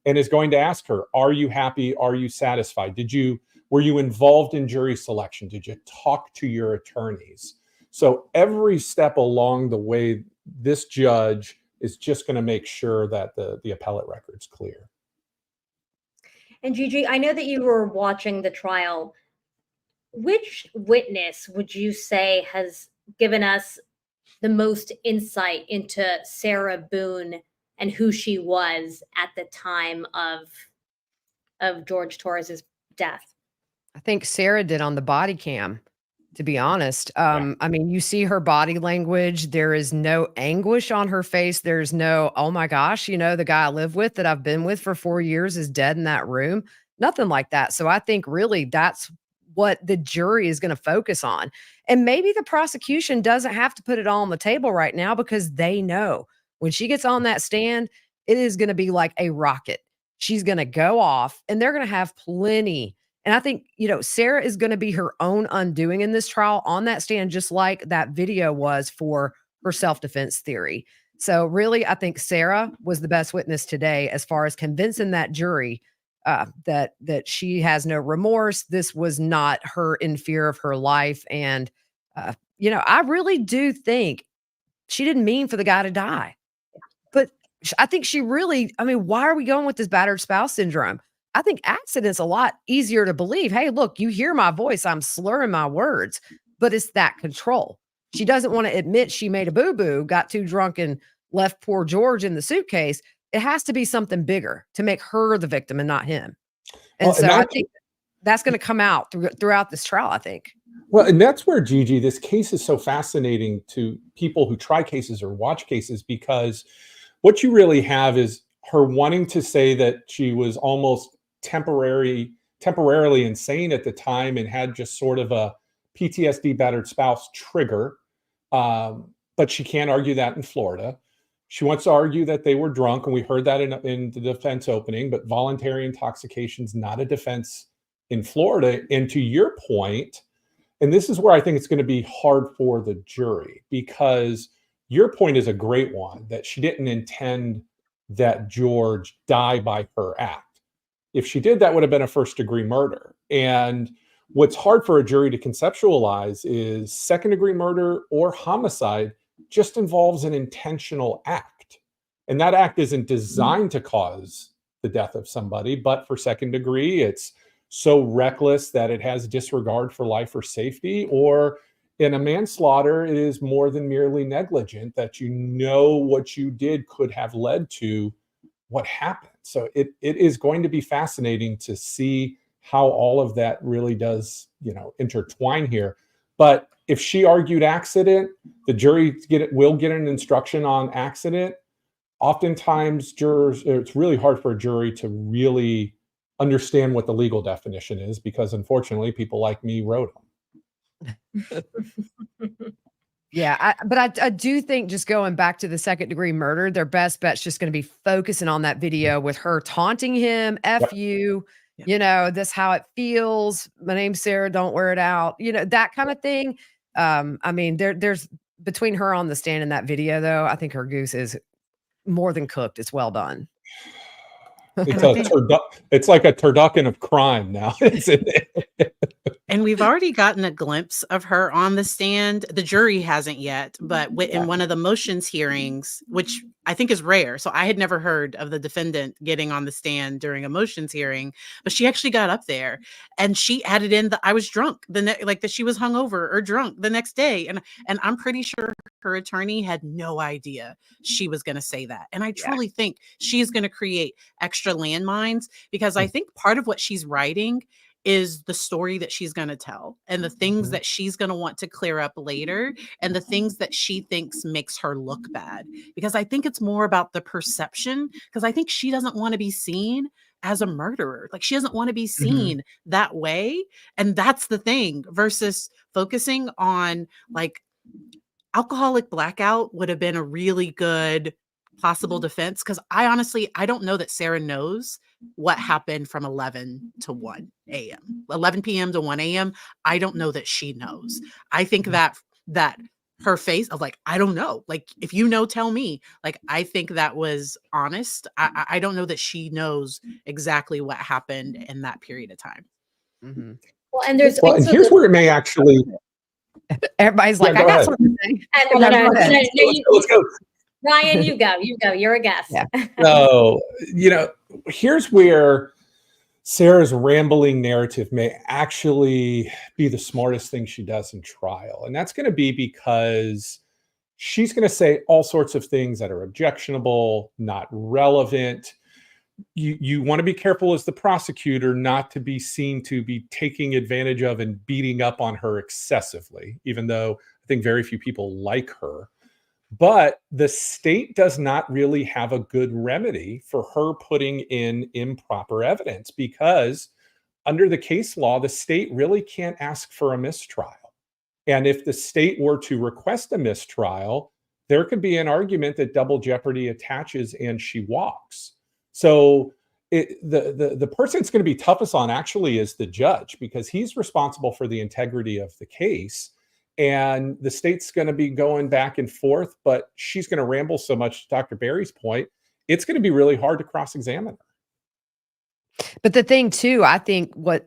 and is going to ask her, are you happy? Are you satisfied? Were you involved in jury selection? Did you talk to your attorneys? So every step along the way, this judge is just going to make sure that the appellate record's clear. And Gigi, I know that you were watching the trial. Which witness would you say has given us the most insight into Sarah Boone and who she was at the time of George Torres's death? I think Sarah did on the body cam, to be honest. I mean, you see her body language. There is no anguish on her face. There's no, oh my gosh, the guy I live with that I've been with for 4 years is dead in that room. Nothing like that. So I think really that's what the jury is going to focus on. And maybe the prosecution doesn't have to put it all on the table right now because they know when she gets on that stand, it is going to be like a rocket. She's going to go off and they're going to have plenty. And I think, Sarah is going to be her own undoing in this trial on that stand, just like that video was for her self-defense theory. So really, I think Sarah was the best witness today as far as convincing that jury that she has no remorse. This was not her in fear of her life. And, I really do think she didn't mean for the guy to die. But I think she really, why are we going with this battered spouse syndrome? I think accident's a lot easier to believe. Hey, look, you hear my voice. I'm slurring my words, but it's that control. She doesn't want to admit she made a boo-boo, got too drunk and left poor George in the suitcase. It has to be something bigger to make her the victim and not him. And so I think that's going to come out throughout this trial, I think. Well, and that's where, Gigi, this case is so fascinating to people who try cases or watch cases, because what you really have is her wanting to say that she was almost temporarily insane at the time and had just sort of a PTSD battered spouse trigger. But she can't argue that in Florida. She wants to argue that they were drunk, and we heard that in the defense opening, but voluntary intoxication is not a defense in Florida. And to your point, and this is where I think it's going to be hard for the jury, because your point is a great one, that she didn't intend that George die by her act. If she did, that would have been a first-degree murder. And what's hard for a jury to conceptualize is second-degree murder or homicide just involves an intentional act. And that act isn't designed to cause the death of somebody, but for second degree, it's so reckless that it has disregard for life or safety. Or in a manslaughter, it is more than merely negligent, that what you did could have led to what happened. So it is going to be fascinating to see how all of that really does, intertwine here. But if she argued accident, the jury will get an instruction on accident. Oftentimes, it's really hard for a jury to really understand what the legal definition is, because unfortunately, people like me wrote them. Yeah, but I do think, just going back to the second-degree murder, their best bet's just gonna be focusing on that video with her taunting him, "F Yep. you, Yep. this how it feels. My name's Sarah, don't wear it out." That kind of thing. I mean, there's between her on the stand and that video, though, I think her goose is more than cooked. It's well done. It's it's like a turducken of crime now. Isn't it? And we've already gotten a glimpse of her on the stand. The jury hasn't yet, but in one of the motions hearings, which I think is rare. So I had never heard of the defendant getting on the stand during a motions hearing, but she actually got up there and she added in that I was drunk like that she was hungover or drunk the next day. And I'm pretty sure her attorney had no idea she was going to say that. And I truly think she's going to create extra landmines, because I think part of what she's writing is the story that she's going to tell, and the things that she's going to want to clear up later, and the things that she thinks makes her look bad. Because I think it's more about the perception, because I think she doesn't want to be seen as a murderer. Like, she doesn't want to be seen that way. And that's the thing, versus focusing on, like, alcoholic blackout would have been a really good possible defense. Because I don't know that Sarah knows what happened from 11 to 1 a.m. 11 p.m. to 1 a.m. I don't know that she knows. I think that her face of like, I don't know, like, if you know, tell me. Like, I think that was honest. I don't know that she knows exactly what happened in that period of time. Well, and there's and here's where it may actually. Everybody's like, I got something to say. Let's go. Ryan, you go. You're a guest. Yeah. So, here's where Sarah's rambling narrative may actually be the smartest thing she does in trial. And that's going to be because she's going to say all sorts of things that are objectionable, not relevant. You want to be careful as the prosecutor not to be seen to be taking advantage of and beating up on her excessively, even though I think very few people like her. But the state does not really have a good remedy for her putting in improper evidence, because under the case law, the state really can't ask for a mistrial. And if the state were to request a mistrial, there could be an argument that double jeopardy attaches and she walks. So the person it's going to be toughest on actually is the judge, because he's responsible for the integrity of the case. And the state's going to be going back and forth, but she's going to ramble so much, to Dr. Berry's point, it's going to be really hard to cross-examine her. But the thing too, I think what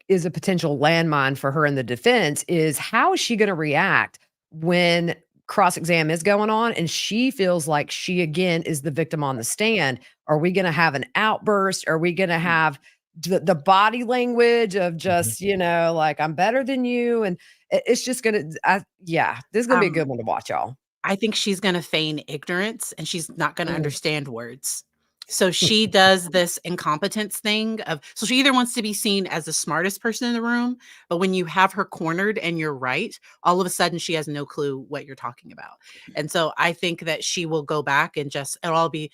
is a potential landmine for her in the defense is, how is she going to react when cross-exam is going on and she feels like she again is the victim on the stand? Are we going to have an outburst? Are we going to have the body language of just, like, I'm better than you? And it's just going to, this is going to be a good one to watch, y'all. I think she's going to feign ignorance, and she's not going to understand words. So she does this incompetence thing so she either wants to be seen as the smartest person in the room, but when you have her cornered and you're right, all of a sudden she has no clue what you're talking about. And so I think that she will go back and it'll be,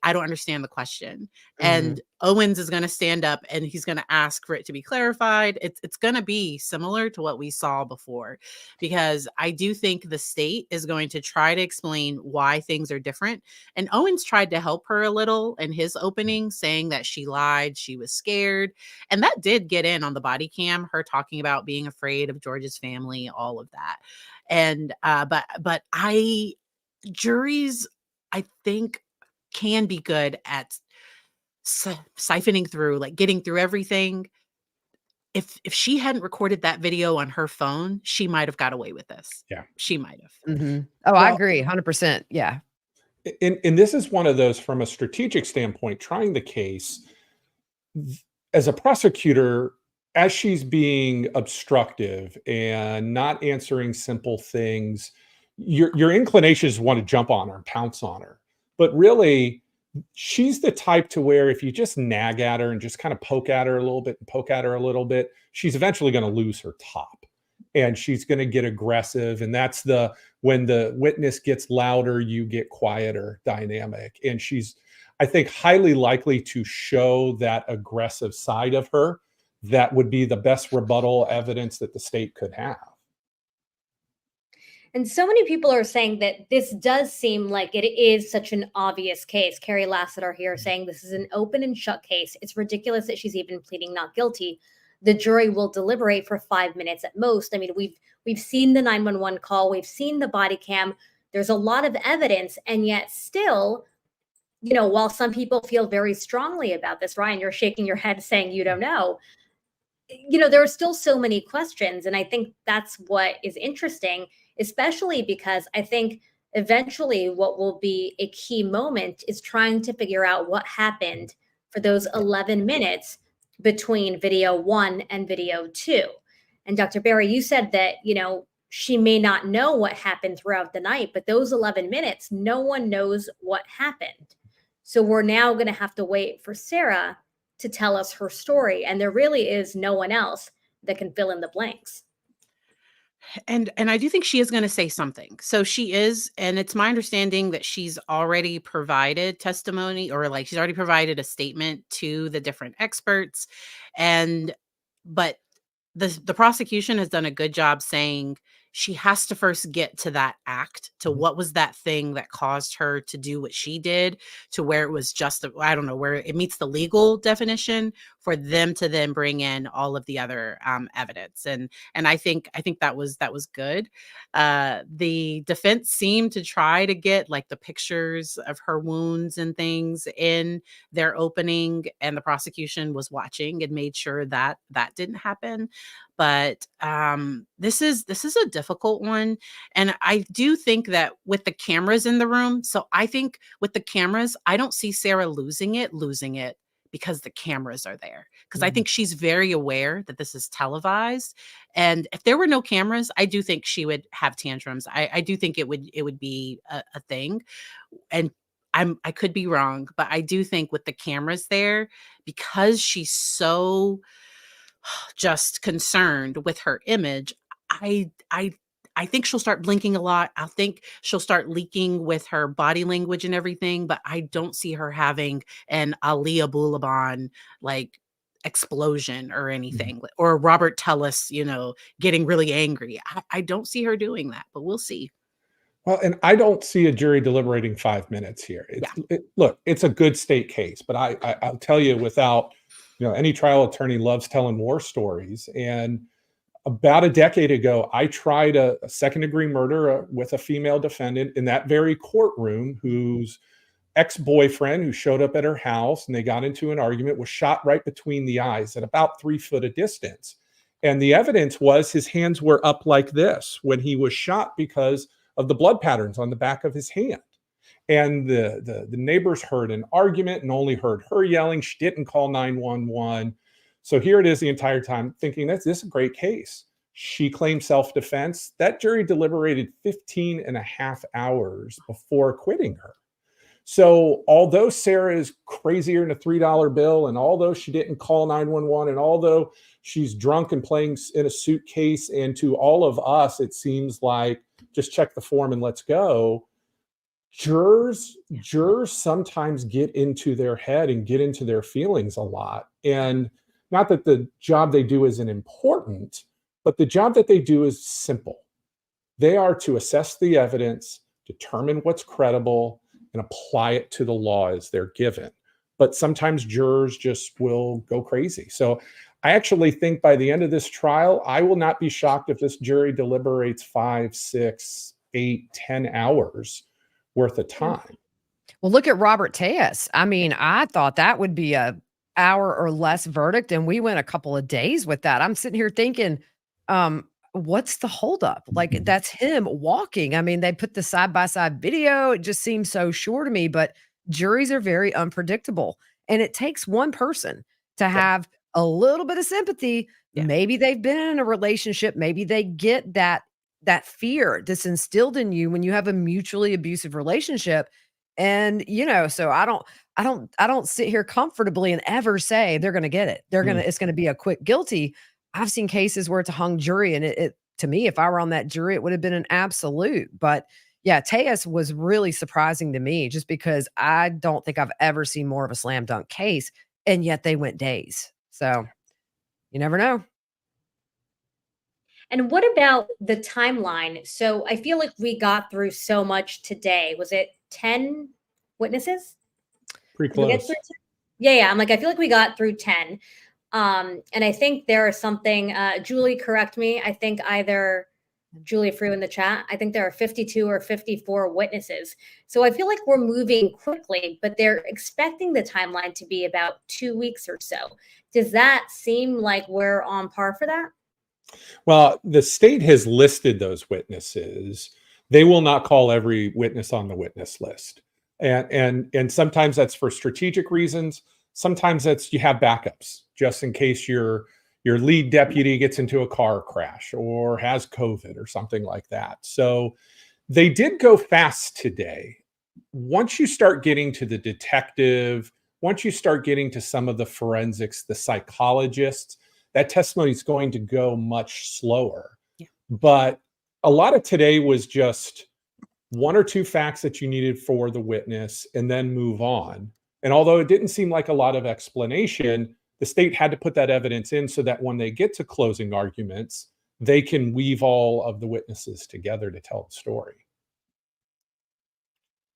I don't understand the question. And Owens is going to stand up and he's going to ask for it to be clarified. It's going to be similar to what we saw before, because I do think the state is going to try to explain why things are different. And Owens tried to help her a little in his opening, saying that she lied, she was scared. And that did get in on the body cam, her talking about being afraid of George's family, all of that. And but juries, I think, can be good at siphoning through, like getting through everything. If she hadn't recorded that video on her phone, she might have got away with this. Yeah, she might have. Oh, I agree 100%. Yeah. And this is one of those, from a strategic standpoint, trying the case as a prosecutor, as she's being obstructive and not answering simple things, your inclination is want to jump on her and pounce on her. But really, she's the type to where if you just nag at her and just kind of poke at her a little bit and poke at her a little bit, she's eventually going to lose her top and she's going to get aggressive. And that's when the witness gets louder, you get quieter dynamic. And she's, I think, highly likely to show that aggressive side of her. That would be the best rebuttal evidence that the state could have. And so many people are saying that this does seem like it is such an obvious case. Carrie Lassiter here saying this is an open and shut case. It's ridiculous that she's even pleading not guilty. The jury will deliberate for 5 minutes at most. I mean, we've seen the 911 call, we've seen the body cam. There's a lot of evidence, and yet still, while some people feel very strongly about this, Ryan, you're shaking your head saying you don't know. There are still so many questions. And I think that's what is interesting, especially because I think eventually what will be a key moment is trying to figure out what happened for those 11 minutes between video 1 and video 2. And Dr. Berry, you said that, she may not know what happened throughout the night, but those 11 minutes, no one knows what happened. So we're now going to have to wait for Sarah to tell us her story. And there really is no one else that can fill in the blanks. And I do think she is going to say something. So she is, and it's my understanding that she's already provided testimony, or like she's already provided a statement to the different experts. But the prosecution has done a good job saying she has to first get to that act, to what was that thing that caused her to do what she did, to where it was just, I don't know, where it meets the legal definition for them to then bring in all of the other evidence. And I think that was good. The defense seemed to try to get like the pictures of her wounds and things in their opening, and the prosecution was watching and made sure that that didn't happen. But this is a difficult one. And I do think that with the cameras in the room, so I think with the cameras, I don't see Sarah losing it because the cameras are there. Because I think she's very aware that this is televised. And if there were no cameras, I do think she would have tantrums. I do think it would be a thing. And I could be wrong, but I do think with the cameras there, because she's so just concerned with her image, I think she'll start blinking a lot. I think she'll start leaking with her body language and everything, but I don't see her having an Aaliyah Boulabon like explosion or anything, or Robert Tellis, getting really angry. I don't see her doing that, but we'll see. Well, and I don't see a jury deliberating 5 minutes here. Look, it's a good state case, but I'll tell you, without, any trial attorney loves telling war stories. And about a decade ago, I tried a second-degree murder with a female defendant in that very courtroom, whose ex-boyfriend, who showed up at her house and they got into an argument, was shot right between the eyes at about 3 foot of distance. And the evidence was his hands were up like this when he was shot because of the blood patterns on the back of his hand. And the neighbors heard an argument and only heard her yelling. She didn't call 911. So here it is the entire time thinking this is a great case. She claimed self-defense. That jury deliberated 15 and a half hours before acquitting her. So although Sarah is crazier than a $3 bill, and although she didn't call 911, and although she's drunk and playing in a suitcase, and to all of us, it seems like just check the form and let's go, jurors sometimes get into their head and get into their feelings a lot. And not that the job they do isn't important, but the job that they do is simple. They are to assess the evidence, determine what's credible, and apply it to the law as they're given. But sometimes jurors just will go crazy. So I actually think by the end of this trial, I will not be shocked if this jury deliberates 5, 6, 8, 10 hours worth of time. Well, look at Robert Tejas. I mean, I thought that would be a hour or less verdict, and we went a couple of days with that. I'm sitting here thinking, what's the holdup? Like, that's him walking. I mean, they put the side-by-side video. It just seems so sure to me, but juries are very unpredictable. And it takes one person to have a little bit of sympathy. Yeah. Maybe they've been in a relationship. Maybe they get that fear that's instilled in you when you have a mutually abusive relationship. And, so I don't sit here comfortably and ever say they're going to get it. It's going to be a quick guilty. I've seen cases where it's a hung jury, and it to me, if I were on that jury, it would have been an absolute. But yeah, Tejas was really surprising to me, just because I don't think I've ever seen more of a slam dunk case, and yet they went days. So you never know. And what about the timeline? So I feel like we got through so much today. Was it 10 witnesses? Pretty Did we get close. through 10? Yeah. I'm like, I feel like we got through 10. And I think there are something, Julie, correct me. I think either Julia Frew in the chat, I think there are 52 or 54 witnesses. So I feel like we're moving quickly, but they're expecting the timeline to be about 2 weeks or so. Does that seem like we're on par for that? Well, the state has listed those witnesses. They will not call every witness on the witness list. And sometimes that's for strategic reasons. Sometimes that's you have backups just in case your lead deputy gets into a car crash or has COVID or something like that. So they did go fast today. Once you start getting to the detective, once you start getting to some of the forensics, the psychologists, that testimony is going to go much slower. Yeah. But a lot of today was just one or two facts that you needed for the witness and then move on. And although it didn't seem like a lot of explanation, the state had to put that evidence in so that when they get to closing arguments, they can weave all of the witnesses together to tell the story.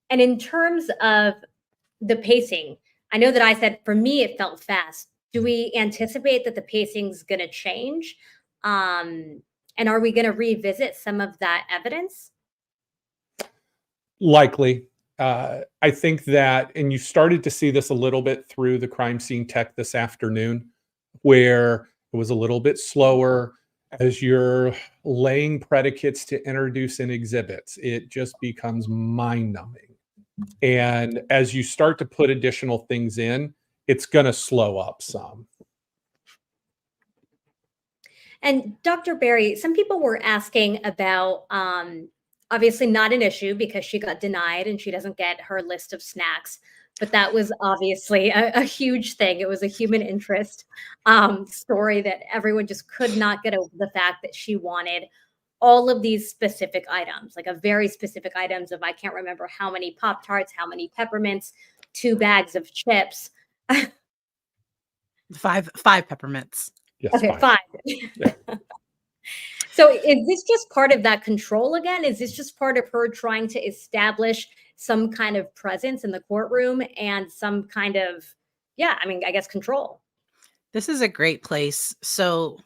And in terms of the pacing, I know that I said for me it felt fast. Do we anticipate that the pacing's going to change? And are we going to revisit some of that evidence? Likely. I think that, and you started to see this a little bit through the crime scene tech this afternoon, where it was a little bit slower as you're laying predicates to introduce in exhibits. It just becomes mind-numbing. And as you start to put additional things in, it's going to slow up some. And Dr. Berry, some people were asking about, obviously not an issue because she got denied and she doesn't get her list of snacks, but that was obviously a huge thing. It was a human interest story that everyone just could not get over the fact that she wanted all of these specific items, like a very specific items of, I can't remember how many Pop-Tarts, how many peppermints, 2 bags of chips. Five peppermints. Yes, Okay, 5. Yeah. So is this just part of that control again? Is this just part of her trying to establish some kind of presence in the courtroom and some kind of, I guess control? This is a great place. So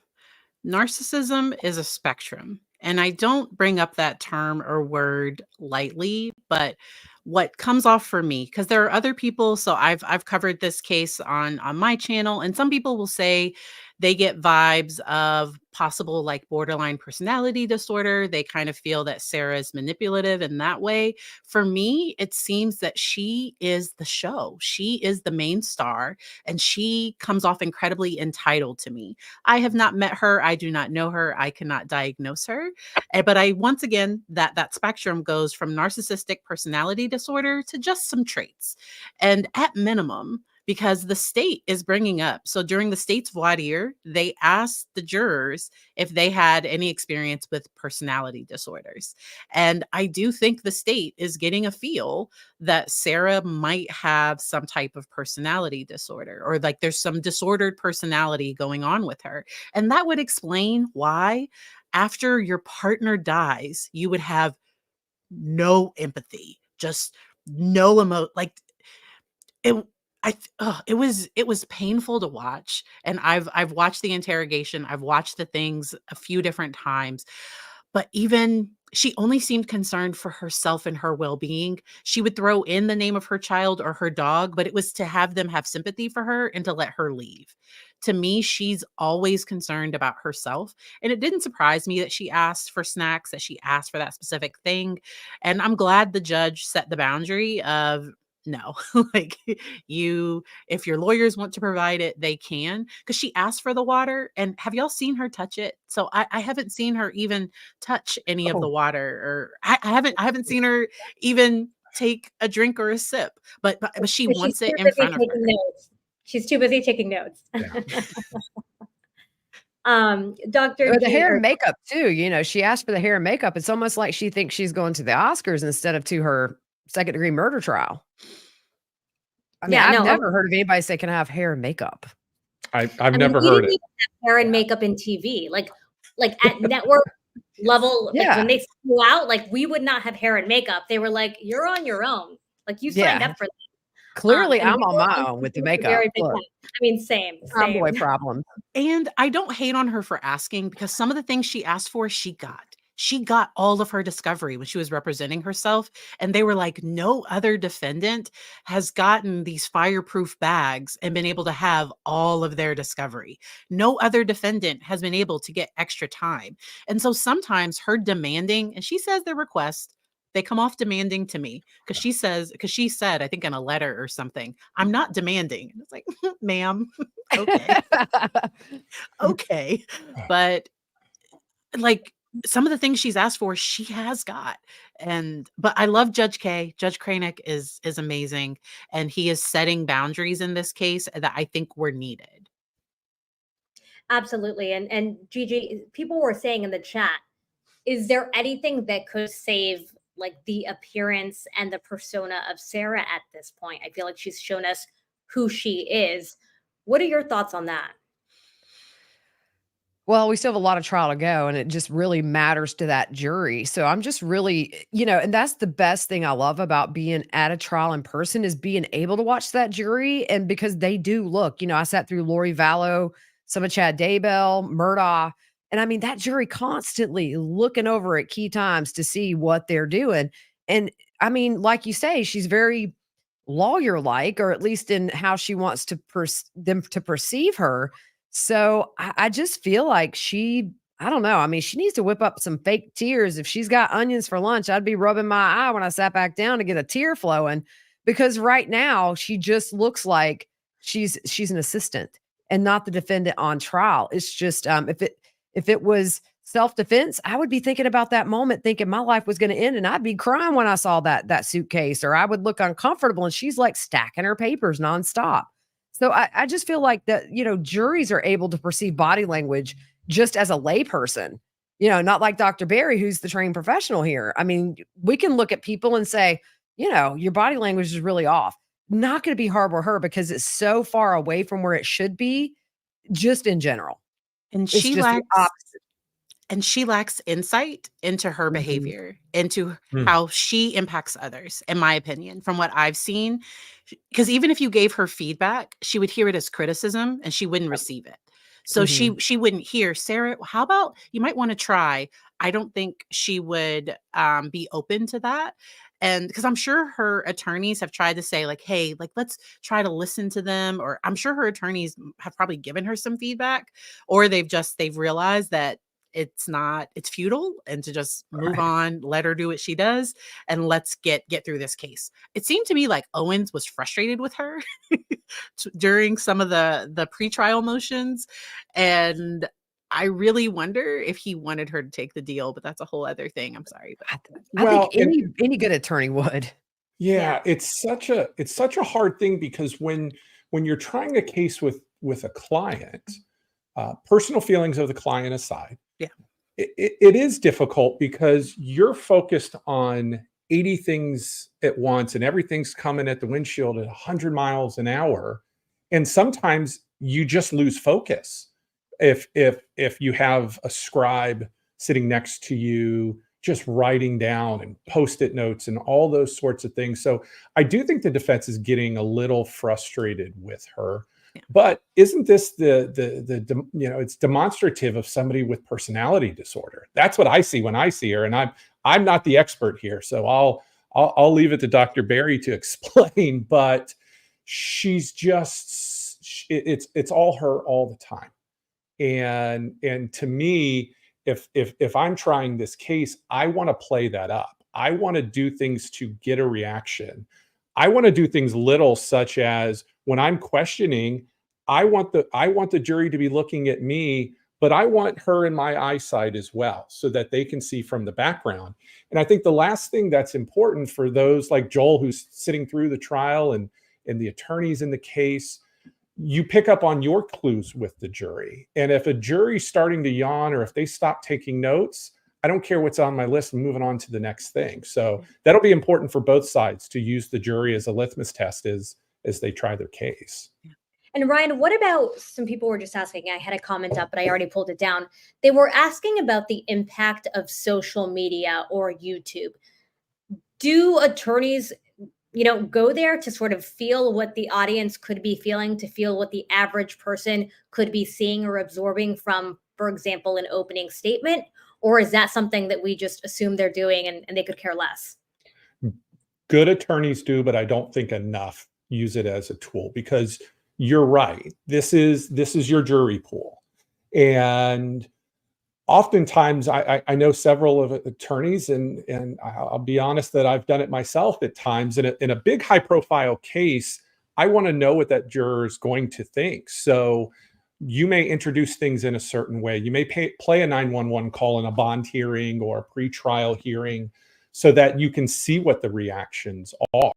narcissism is a spectrum. And I don't bring up that term or word lightly, but what comes off for me, because there are other people, so I've covered this case on my channel, and some people will say they get vibes of possible like borderline personality disorder. They kind of feel that Sarah is manipulative in that way. For me, it seems that she is the show. She is the main star, and she comes off incredibly entitled to me. I have not met her. I do not know her. I cannot diagnose her. But I, once again, that spectrum goes from narcissistic personality disorder to just some traits. And at minimum, because the state is bringing up. So during the state's voir dire, they asked the jurors if they had any experience with personality disorders. And I do think the state is getting a feel that Sarah might have some type of personality disorder, or like there's some disordered personality going on with her. And that would explain why after your partner dies, you would have no empathy, just no like it. It was painful to watch. And I've watched the interrogation. I've watched the things a few different times, but even she only seemed concerned for herself and her well-being. She would throw in the name of her child or her dog, but it was to have them have sympathy for her and to let her leave. To me, she's always concerned about herself. And it didn't surprise me that she asked for snacks, that she asked for that specific thing. And I'm glad the judge set the boundary of, no, like if your lawyers want to provide it, they can. Because she asked for the water, and have y'all seen her touch it? So I haven't seen her even touch any of the water, or I haven't seen her even take a drink or a sip. But she wants it in front of her. Notes. She's too busy taking notes. Yeah. Dr. The hair and makeup too. She asked for the hair and makeup. It's almost like she thinks she's going to the Oscars instead of to her second-degree murder trial. I mean, I've never heard of anybody say, "Can I have hair and makeup?" I've never heard it. Hair and makeup in TV, like like at network level, like Yeah. when they flew out, like we would not have hair and makeup. They were like, "You're on your own. Like you signed Yeah. up for that." Clearly, And I'm on my Boone own with the was a makeup. very big Look, one. I mean, same. tomboy problem. And I don't hate on her for asking, because some of the things she asked for, she got. She got all of her discovery when she was representing herself. And they were like, no other defendant has gotten these fireproof bags and been able to have all of their discovery. No other defendant has been able to get extra time. And so sometimes her demanding, and she says their request, they come off demanding to me, because she said, I think in a letter or something, I'm not demanding. And it's like, ma'am, okay. Okay. But like some of the things she's asked for, she has got. But I love Judge K. Judge Kranick is amazing. And he is setting boundaries in this case that I think were needed. Absolutely. And Gigi, people were saying in the chat, is there anything that could save like the appearance and the persona of Sarah at this point? I feel like she's shown us who she is. What are your thoughts on that? Well, we still have a lot of trial to go, and it just really matters to that jury. So I'm just really, and that's the best thing I love about being at a trial in person is being able to watch that jury. And because they do look, I sat through Lori Vallow, some of Chad Daybell, Murdaugh, and I mean, that jury constantly looking over at key times to see what they're doing. And I mean, like you say, she's very lawyer-like, or at least in how she wants to them to perceive her. So I just feel like I don't know. I mean, she needs to whip up some fake tears. If she's got onions for lunch, I'd be rubbing my eye when I sat back down to get a tear flowing, because right now she just looks like she's an assistant and not the defendant on trial. It's just if it was self-defense, I would be thinking about that moment, thinking my life was going to end, and I'd be crying when I saw that suitcase, or I would look uncomfortable, and she's like stacking her papers nonstop. So I just feel like that, juries are able to perceive body language just as a layperson, not like Dr. Berry, who's the trained professional here. I mean, we can look at people and say, your body language is really off. Not going to be hard with her because it's so far away from where it should be, just in general. And It's she just the lacks opposite. and she lacks insight into her behavior, into how she impacts others, in my opinion, from what I've seen. Because even if you gave her feedback, she would hear it as criticism and she wouldn't receive it. So she wouldn't hear, Sarah, how about you might want to try. I don't think she would be open to that. And because I'm sure her attorneys have tried to say like, hey, like, let's try to listen to them. Or I'm sure her attorneys have probably given her some feedback, or they've realized that it's futile, and to just move on, let her do what she does, and let's get through this case. It seemed to me like Owens was frustrated with her during some of the pretrial motions. And I really wonder if he wanted her to take the deal, but that's a whole other thing. I'm sorry. But I think any good attorney would. Yeah, it's such a hard thing, because when you're trying a case with a client, personal feelings of the client aside, it is difficult because you're focused on 80 things at once, and everything's coming at the windshield at 100 miles an hour, and sometimes you just lose focus if you have a scribe sitting next to you just writing down and post-it notes and all those sorts of things. So I do think the defense is getting a little frustrated with her. But isn't this it's demonstrative of somebody with personality disorder? That's what I see when I see her, and I'm not the expert here, so I'll leave it to Dr. Berry to explain. But she's just it's all her all the time, and to me, if I'm trying this case, I want to play that up. I want to do things to get a reaction. I want to do things little, such as when I'm questioning, I want the jury to be looking at me, but I want her in my eyesight as well, so that they can see from the background. And I think the last thing that's important for those like Joel, who's sitting through the trial, and the attorneys in the case, you pick up on your clues with the jury. And if a jury's starting to yawn, or if they stop taking notes, I don't care what's on my list, I'm moving on to the next thing. So that'll be important for both sides to use the jury as a litmus test as they try their case. And Ryan, what about some people were just asking? I had a comment up, but I already pulled it down. They were asking about the impact of social media or YouTube. Do attorneys, go there to sort of feel what the audience could be feeling, to feel what the average person could be seeing or absorbing from, for example, an opening statement? Or is that something that we just assume they're doing and they could care less? Good attorneys do, but I don't think enough use it as a tool, because you're right. This is your jury pool. And oftentimes I know several of attorneys, and I'll be honest that I've done it myself at times. In a big high profile case, I want to know what that juror is going to think. So you may introduce things in a certain way. You may play a 911 call in a bond hearing or a pretrial hearing so that you can see what the reactions are.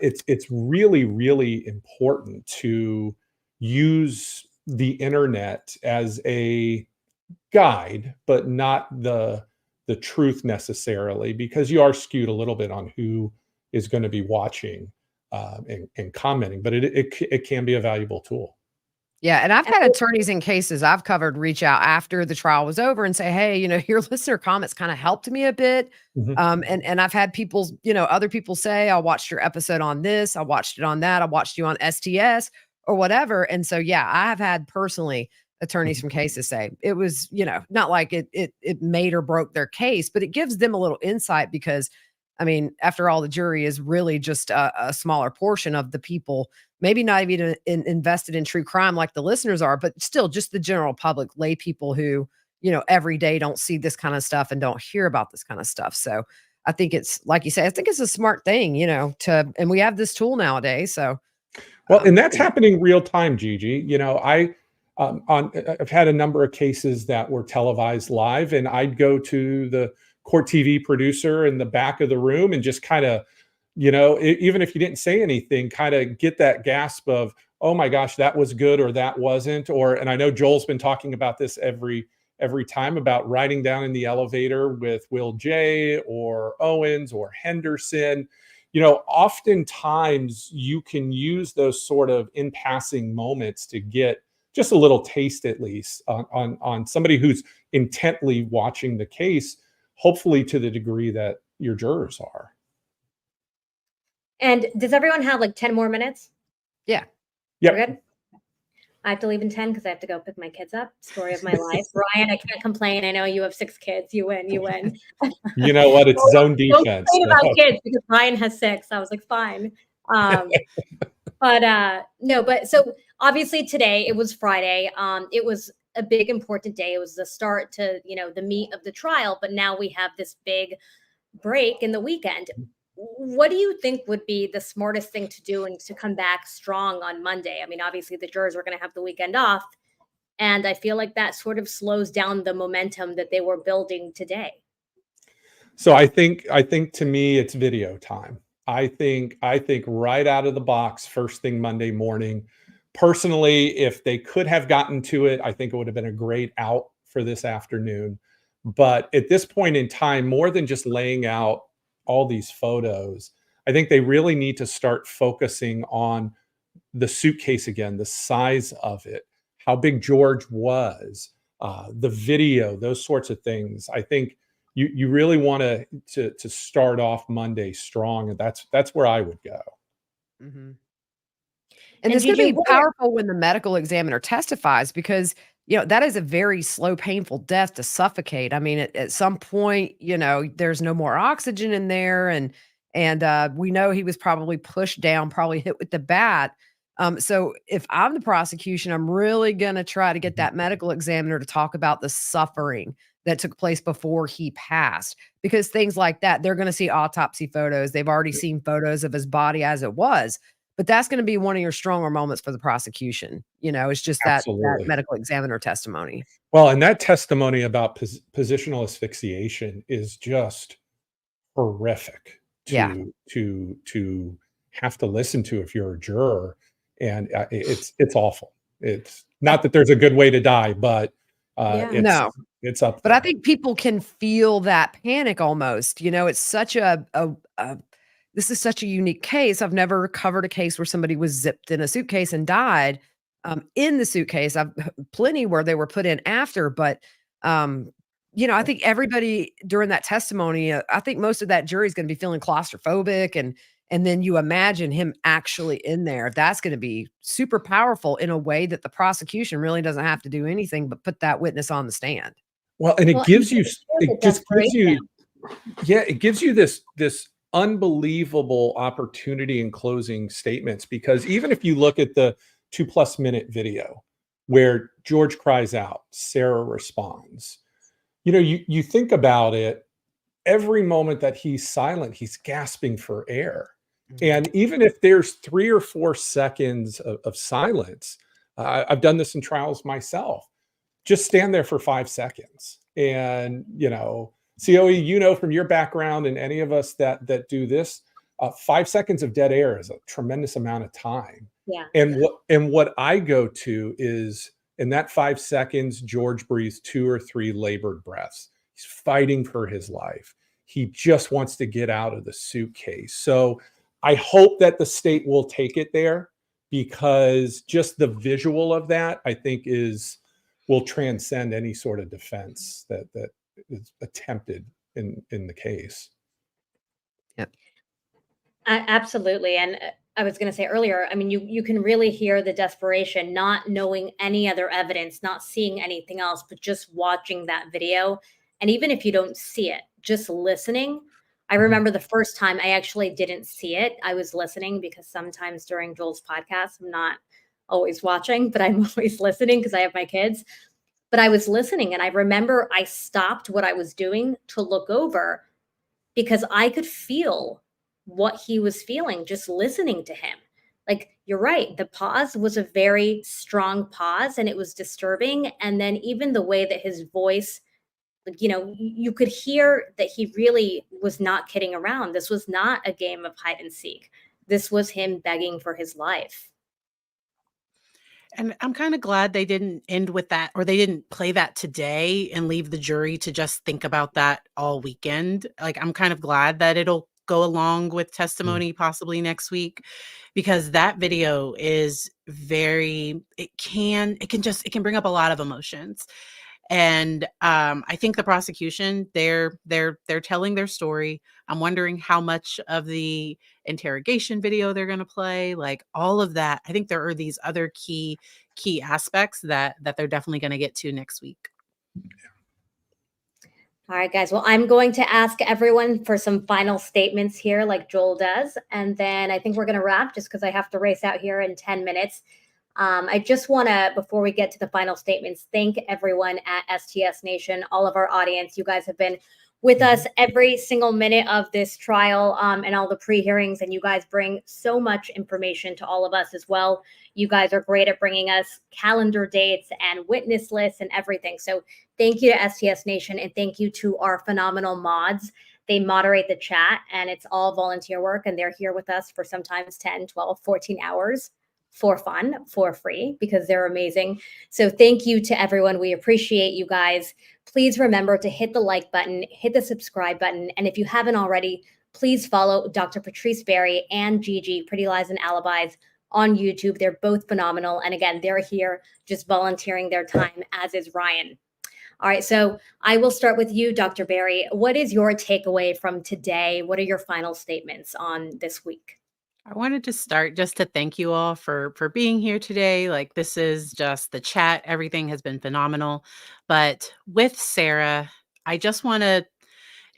It's really, really important to use the internet as a guide, but not the truth necessarily, because you are skewed a little bit on who is going to be watching and commenting. But it can be a valuable tool. Yeah, and I've had attorneys in cases I've covered reach out after the trial was over and say, "Hey, your listener comments kind of helped me a bit." And I've had people, other people say, "I watched your episode on this, I watched it on that, I watched you on STS or whatever." And so, yeah, I have had personally attorneys from cases say it was, not like it made or broke their case, but it gives them a little insight because, I mean, after all, the jury is really just a smaller portion of the people, maybe not even invested in true crime like the listeners are, but still just the general public, lay people who, every day don't see this kind of stuff and don't hear about this kind of stuff. So I think it's, like you say, I think it's a smart thing, and we have this tool nowadays. So. Well, and that's happening real time, Gigi. I've had a number of cases that were televised live, and I'd go to the court TV producer in the back of the room and just kind of, even if you didn't say anything, kind of get that gasp of, oh my gosh, that was good or that wasn't. And I know Joel's been talking about this every time about riding down in the elevator with Will J or Owens or Henderson. Oftentimes you can use those sort of in passing moments to get just a little taste, at least on somebody who's intently watching the case, hopefully to the degree that your jurors are. And does everyone have like 10 more minutes? Yeah. Yep. We're good? I have to leave in 10 because I have to go pick my kids up. Story of my life. Ryan, I can't complain. I know you have 6 kids. You win. You know what? It's zone defense. Don't complain about kids because Ryan has 6. I was like, fine. But so obviously today, it was Friday. It was a big, important day. It was the start to, the meat of the trial. But now we have this big break in the weekend. What do you think would be the smartest thing to do and to come back strong on Monday? I mean, obviously the jurors are going to have the weekend off. And I feel like that sort of slows down the momentum that they were building today. So I think to me, it's video time. I think right out of the box, first thing Monday morning. Personally, if they could have gotten to it, I think it would have been a great out for this afternoon. But at this point in time, more than just laying out all these photos, I think they really need to start focusing on the suitcase again, the size of it, how big George was, the video, those sorts of things. I think you really want to start off Monday strong, and that's where I would go. Mm-hmm. And it's going to be powerful when the medical examiner testifies because, that is a very slow, painful death to suffocate. I mean, at some point, there's no more oxygen in there. And we know he was probably pushed down, probably hit with the bat. So if I'm the prosecution, I'm really going to try to get that medical examiner to talk about the suffering that took place before he passed, because things like that, they're going to see autopsy photos. They've already seen photos of his body as it was. But that's going to be one of your stronger moments for the prosecution. It's just that medical examiner testimony. Well, and that testimony about positional asphyxiation is just horrific to have to listen to if you're a juror. And it's awful. It's not that there's a good way to die, but it's up there. But I think people can feel that panic almost. It's such a this is such a unique case. I've never covered a case where somebody was zipped in a suitcase and died in the suitcase. I've plenty where they were put in after, but I think everybody during that testimony, I think most of that jury is going to be feeling claustrophobic, and then you imagine him actually in there. That's going to be super powerful in a way that the prosecution really doesn't have to do anything but put that witness on the stand. Well, and it gives you, it gives you this unbelievable opportunity in closing statements, because even if you look at the 2+ minute video where George cries out, Sarah responds, you think about it, every moment that he's silent, he's gasping for air. And even if there's 3 or 4 seconds of silence, I've done this in trials myself, just stand there for 5 seconds. And, COE, from your background and any of us that do this, 5 seconds of dead air is a tremendous amount of time. Yeah. And what I go to is, in that 5 seconds, George breathes 2 or 3 labored breaths. He's fighting for his life. He just wants to get out of the suitcase. So I hope that the state will take it there, because just the visual of that, I think, will transcend any sort of defense that is attempted in the case. Yep. Absolutely. And I was going to say earlier, I mean, you can really hear the desperation, not knowing any other evidence, not seeing anything else, but just watching that video. And even if you don't see it, just listening. I remember the first time I actually didn't see it. I was listening, because sometimes during Joel's podcast, I'm not always watching, but I'm always listening because I have my kids. But I was listening, and I remember I stopped what I was doing to look over, because I could feel what he was feeling just listening to him. Like, you're right. The pause was a very strong pause, and it was disturbing. And then even the way that his voice, you could hear that he really was not kidding around. This was not a game of hide and seek. This was him begging for his life. And I'm kind of glad they didn't end with that, or they didn't play that today and leave the jury to just think about that all weekend. Like, I'm kind of glad that it'll go along with testimony possibly next week, because that video is it can bring up a lot of emotions. And I think the prosecution, they're telling their story. I'm wondering how much of the interrogation video they're going to play, like all of that. I think there are these other key aspects that they're definitely going to get to next week. All right, guys. Well, I'm going to ask everyone for some final statements here, like Joel does. And then I think we're going to wrap, just because I have to race out here in 10 minutes. I just want to, before we get to the final statements, thank everyone at STS Nation, all of our audience. You guys have been with us every single minute of this trial and all the pre-hearings, and you guys bring so much information to all of us as well. You guys are great at bringing us calendar dates and witness lists and everything. So thank you to STS Nation, and thank you to our phenomenal mods. They moderate the chat, and it's all volunteer work, and they're here with us for sometimes 10, 12, 14 hours. For fun, for free, because they're amazing. So thank you to everyone. We appreciate you guys. Please remember to hit the like button, hit the subscribe button. And if you haven't already, please follow Dr. Patrice Berry and Gigi, Pretty Lies and Alibis, on YouTube. They're both phenomenal. And again, they're here just volunteering their time, as is Ryan. All right, so I will start with you, Dr. Berry. What is your takeaway from today? What are your final statements on this week? I wanted to start just to thank you all for being here today. Like, this is just the chat. Everything has been phenomenal. But with Sarah, I just want to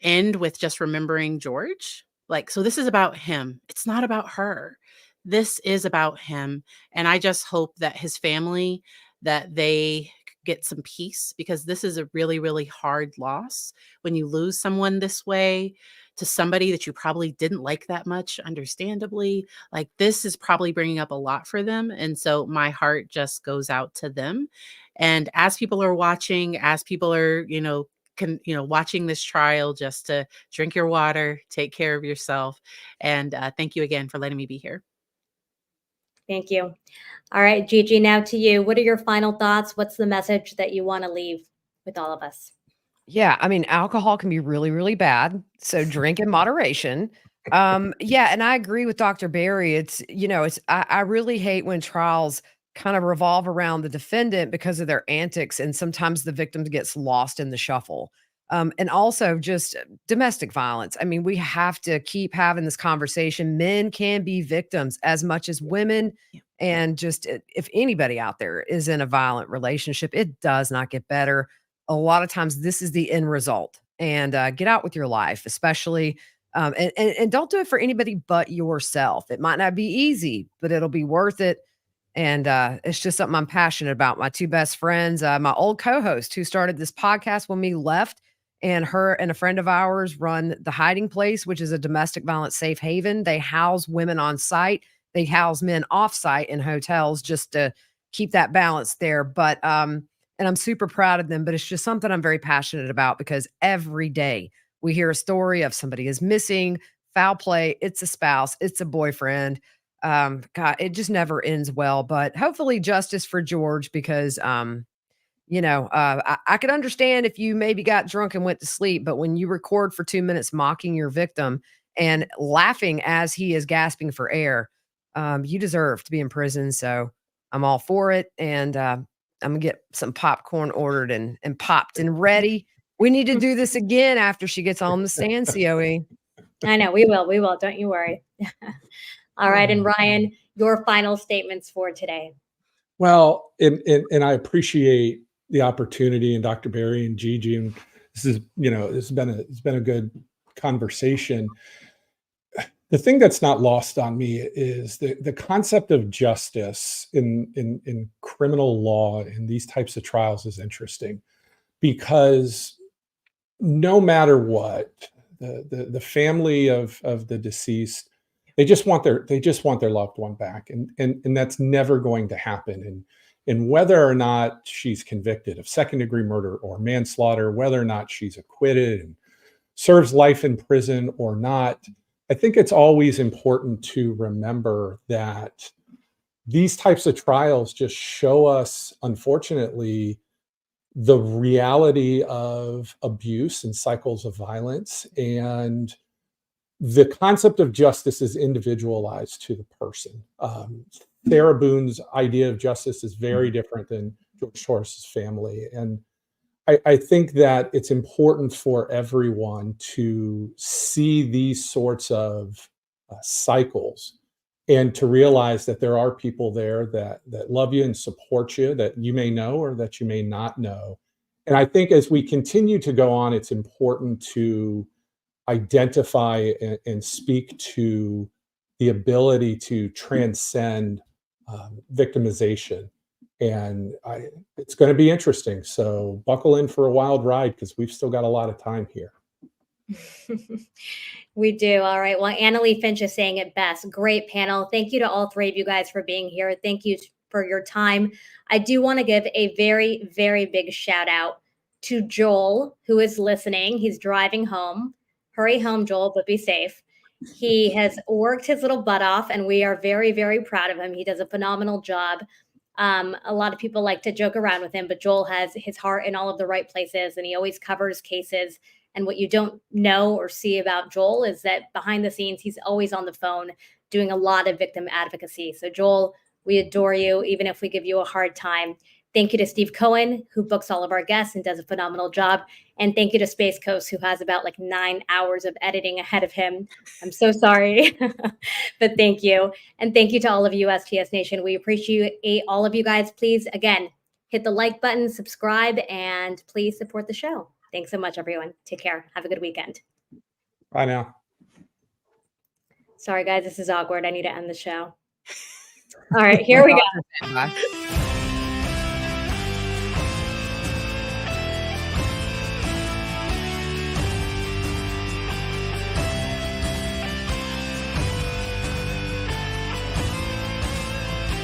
end with just remembering George. Like, so this is about him. It's not about her. This is about him. And I just hope that his family, that they get some peace, because this is a really, really hard loss when you lose someone this way, to somebody that you probably didn't like that much, understandably. Like, this is probably bringing up a lot for them. And so my heart just goes out to them. And as people are watching, as people are, watching this trial, just to drink your water, take care of yourself. And thank you again for letting me be here. Thank you. All right, Gigi, now to you. What are your final thoughts? What's the message that you want to leave with all of us? Yeah, I mean, alcohol can be really, really bad. So drink in moderation. Yeah, and I agree with Dr. Berry. I really hate when trials kind of revolve around the defendant because of their antics, and sometimes the victim gets lost in the shuffle. And also just domestic violence. I mean, we have to keep having this conversation. Men can be victims as much as women. Yeah. And just if anybody out there is in a violent relationship, it does not get better. A lot of times, this is the end result. And get out with your life, especially and don't do it for anybody but yourself. It might not be easy, but it'll be worth it. And it's just something I'm passionate about. My two best friends, my old co-host who started this podcast when we left, and her and a friend of ours run The Hiding Place, which is a domestic violence safe haven. They house women on site. They house men off site in hotels just to keep that balance there. But and I'm super proud of them, but it's just something I'm very passionate about because every day we hear a story of somebody is missing, foul play, it's a spouse, it's a boyfriend. God, it just never ends well, but hopefully justice for George because, I could understand if you maybe got drunk and went to sleep, but when you record for 2 minutes mocking your victim and laughing as he is gasping for air, you deserve to be in prison. So I'm all for it. And, I'm gonna get some popcorn ordered and popped and ready. We need to do this again after she gets on the stand, COE. I know we will. We will. Don't you worry. All right. And Ryan, your final statements for today. Well, and I appreciate the opportunity, and Dr. Berry and Gigi, and this has been a good conversation. The thing that's not lost on me is the concept of justice in criminal law in these types of trials is interesting because no matter what, the family of the deceased, they just want their loved one back, and that's never going to happen. And whether or not she's convicted of second-degree murder or manslaughter, whether or not she's acquitted and serves life in prison or not, I think it's always important to remember that these types of trials just show us, unfortunately, the reality of abuse and cycles of violence. And the concept of justice is individualized to the person. Sarah Boone's idea of justice is very different than George Torres's family. And I think that it's important for everyone to see these sorts of cycles and to realize that there are people there that love you and support you that you may know or that you may not know. And I think as we continue to go on, it's important to identify and speak to the ability to transcend victimization. And it's going to be interesting. So buckle in for a wild ride because we've still got a lot of time here. We do. All right. Well, Annalee Finch is saying it best. Great panel. Thank you to all three of you guys for being here. Thank you for your time. I do want to give a very, very big shout out to Joel, who is listening. He's driving home. Hurry home, Joel, but be safe. He has worked his little butt off, and we are very, very proud of him. He does a phenomenal job. A lot of people like to joke around with him, but Joel has his heart in all of the right places, and he always covers cases. And what you don't know or see about Joel is that behind the scenes, he's always on the phone doing a lot of victim advocacy. So Joel, we adore you, even if we give you a hard time. Thank you to Steve Cohen, who books all of our guests and does a phenomenal job. And thank you to Space Coast, who has about like 9 hours of editing ahead of him. I'm so sorry, but thank you. And thank you to all of you, STS Nation. We appreciate all of you guys. Please, again, hit the like button, subscribe, and please support the show. Thanks so much, everyone. Take care. Have a good weekend. Bye now. Sorry, guys. This is awkward. I need to end the show. All right, here we go. Bye.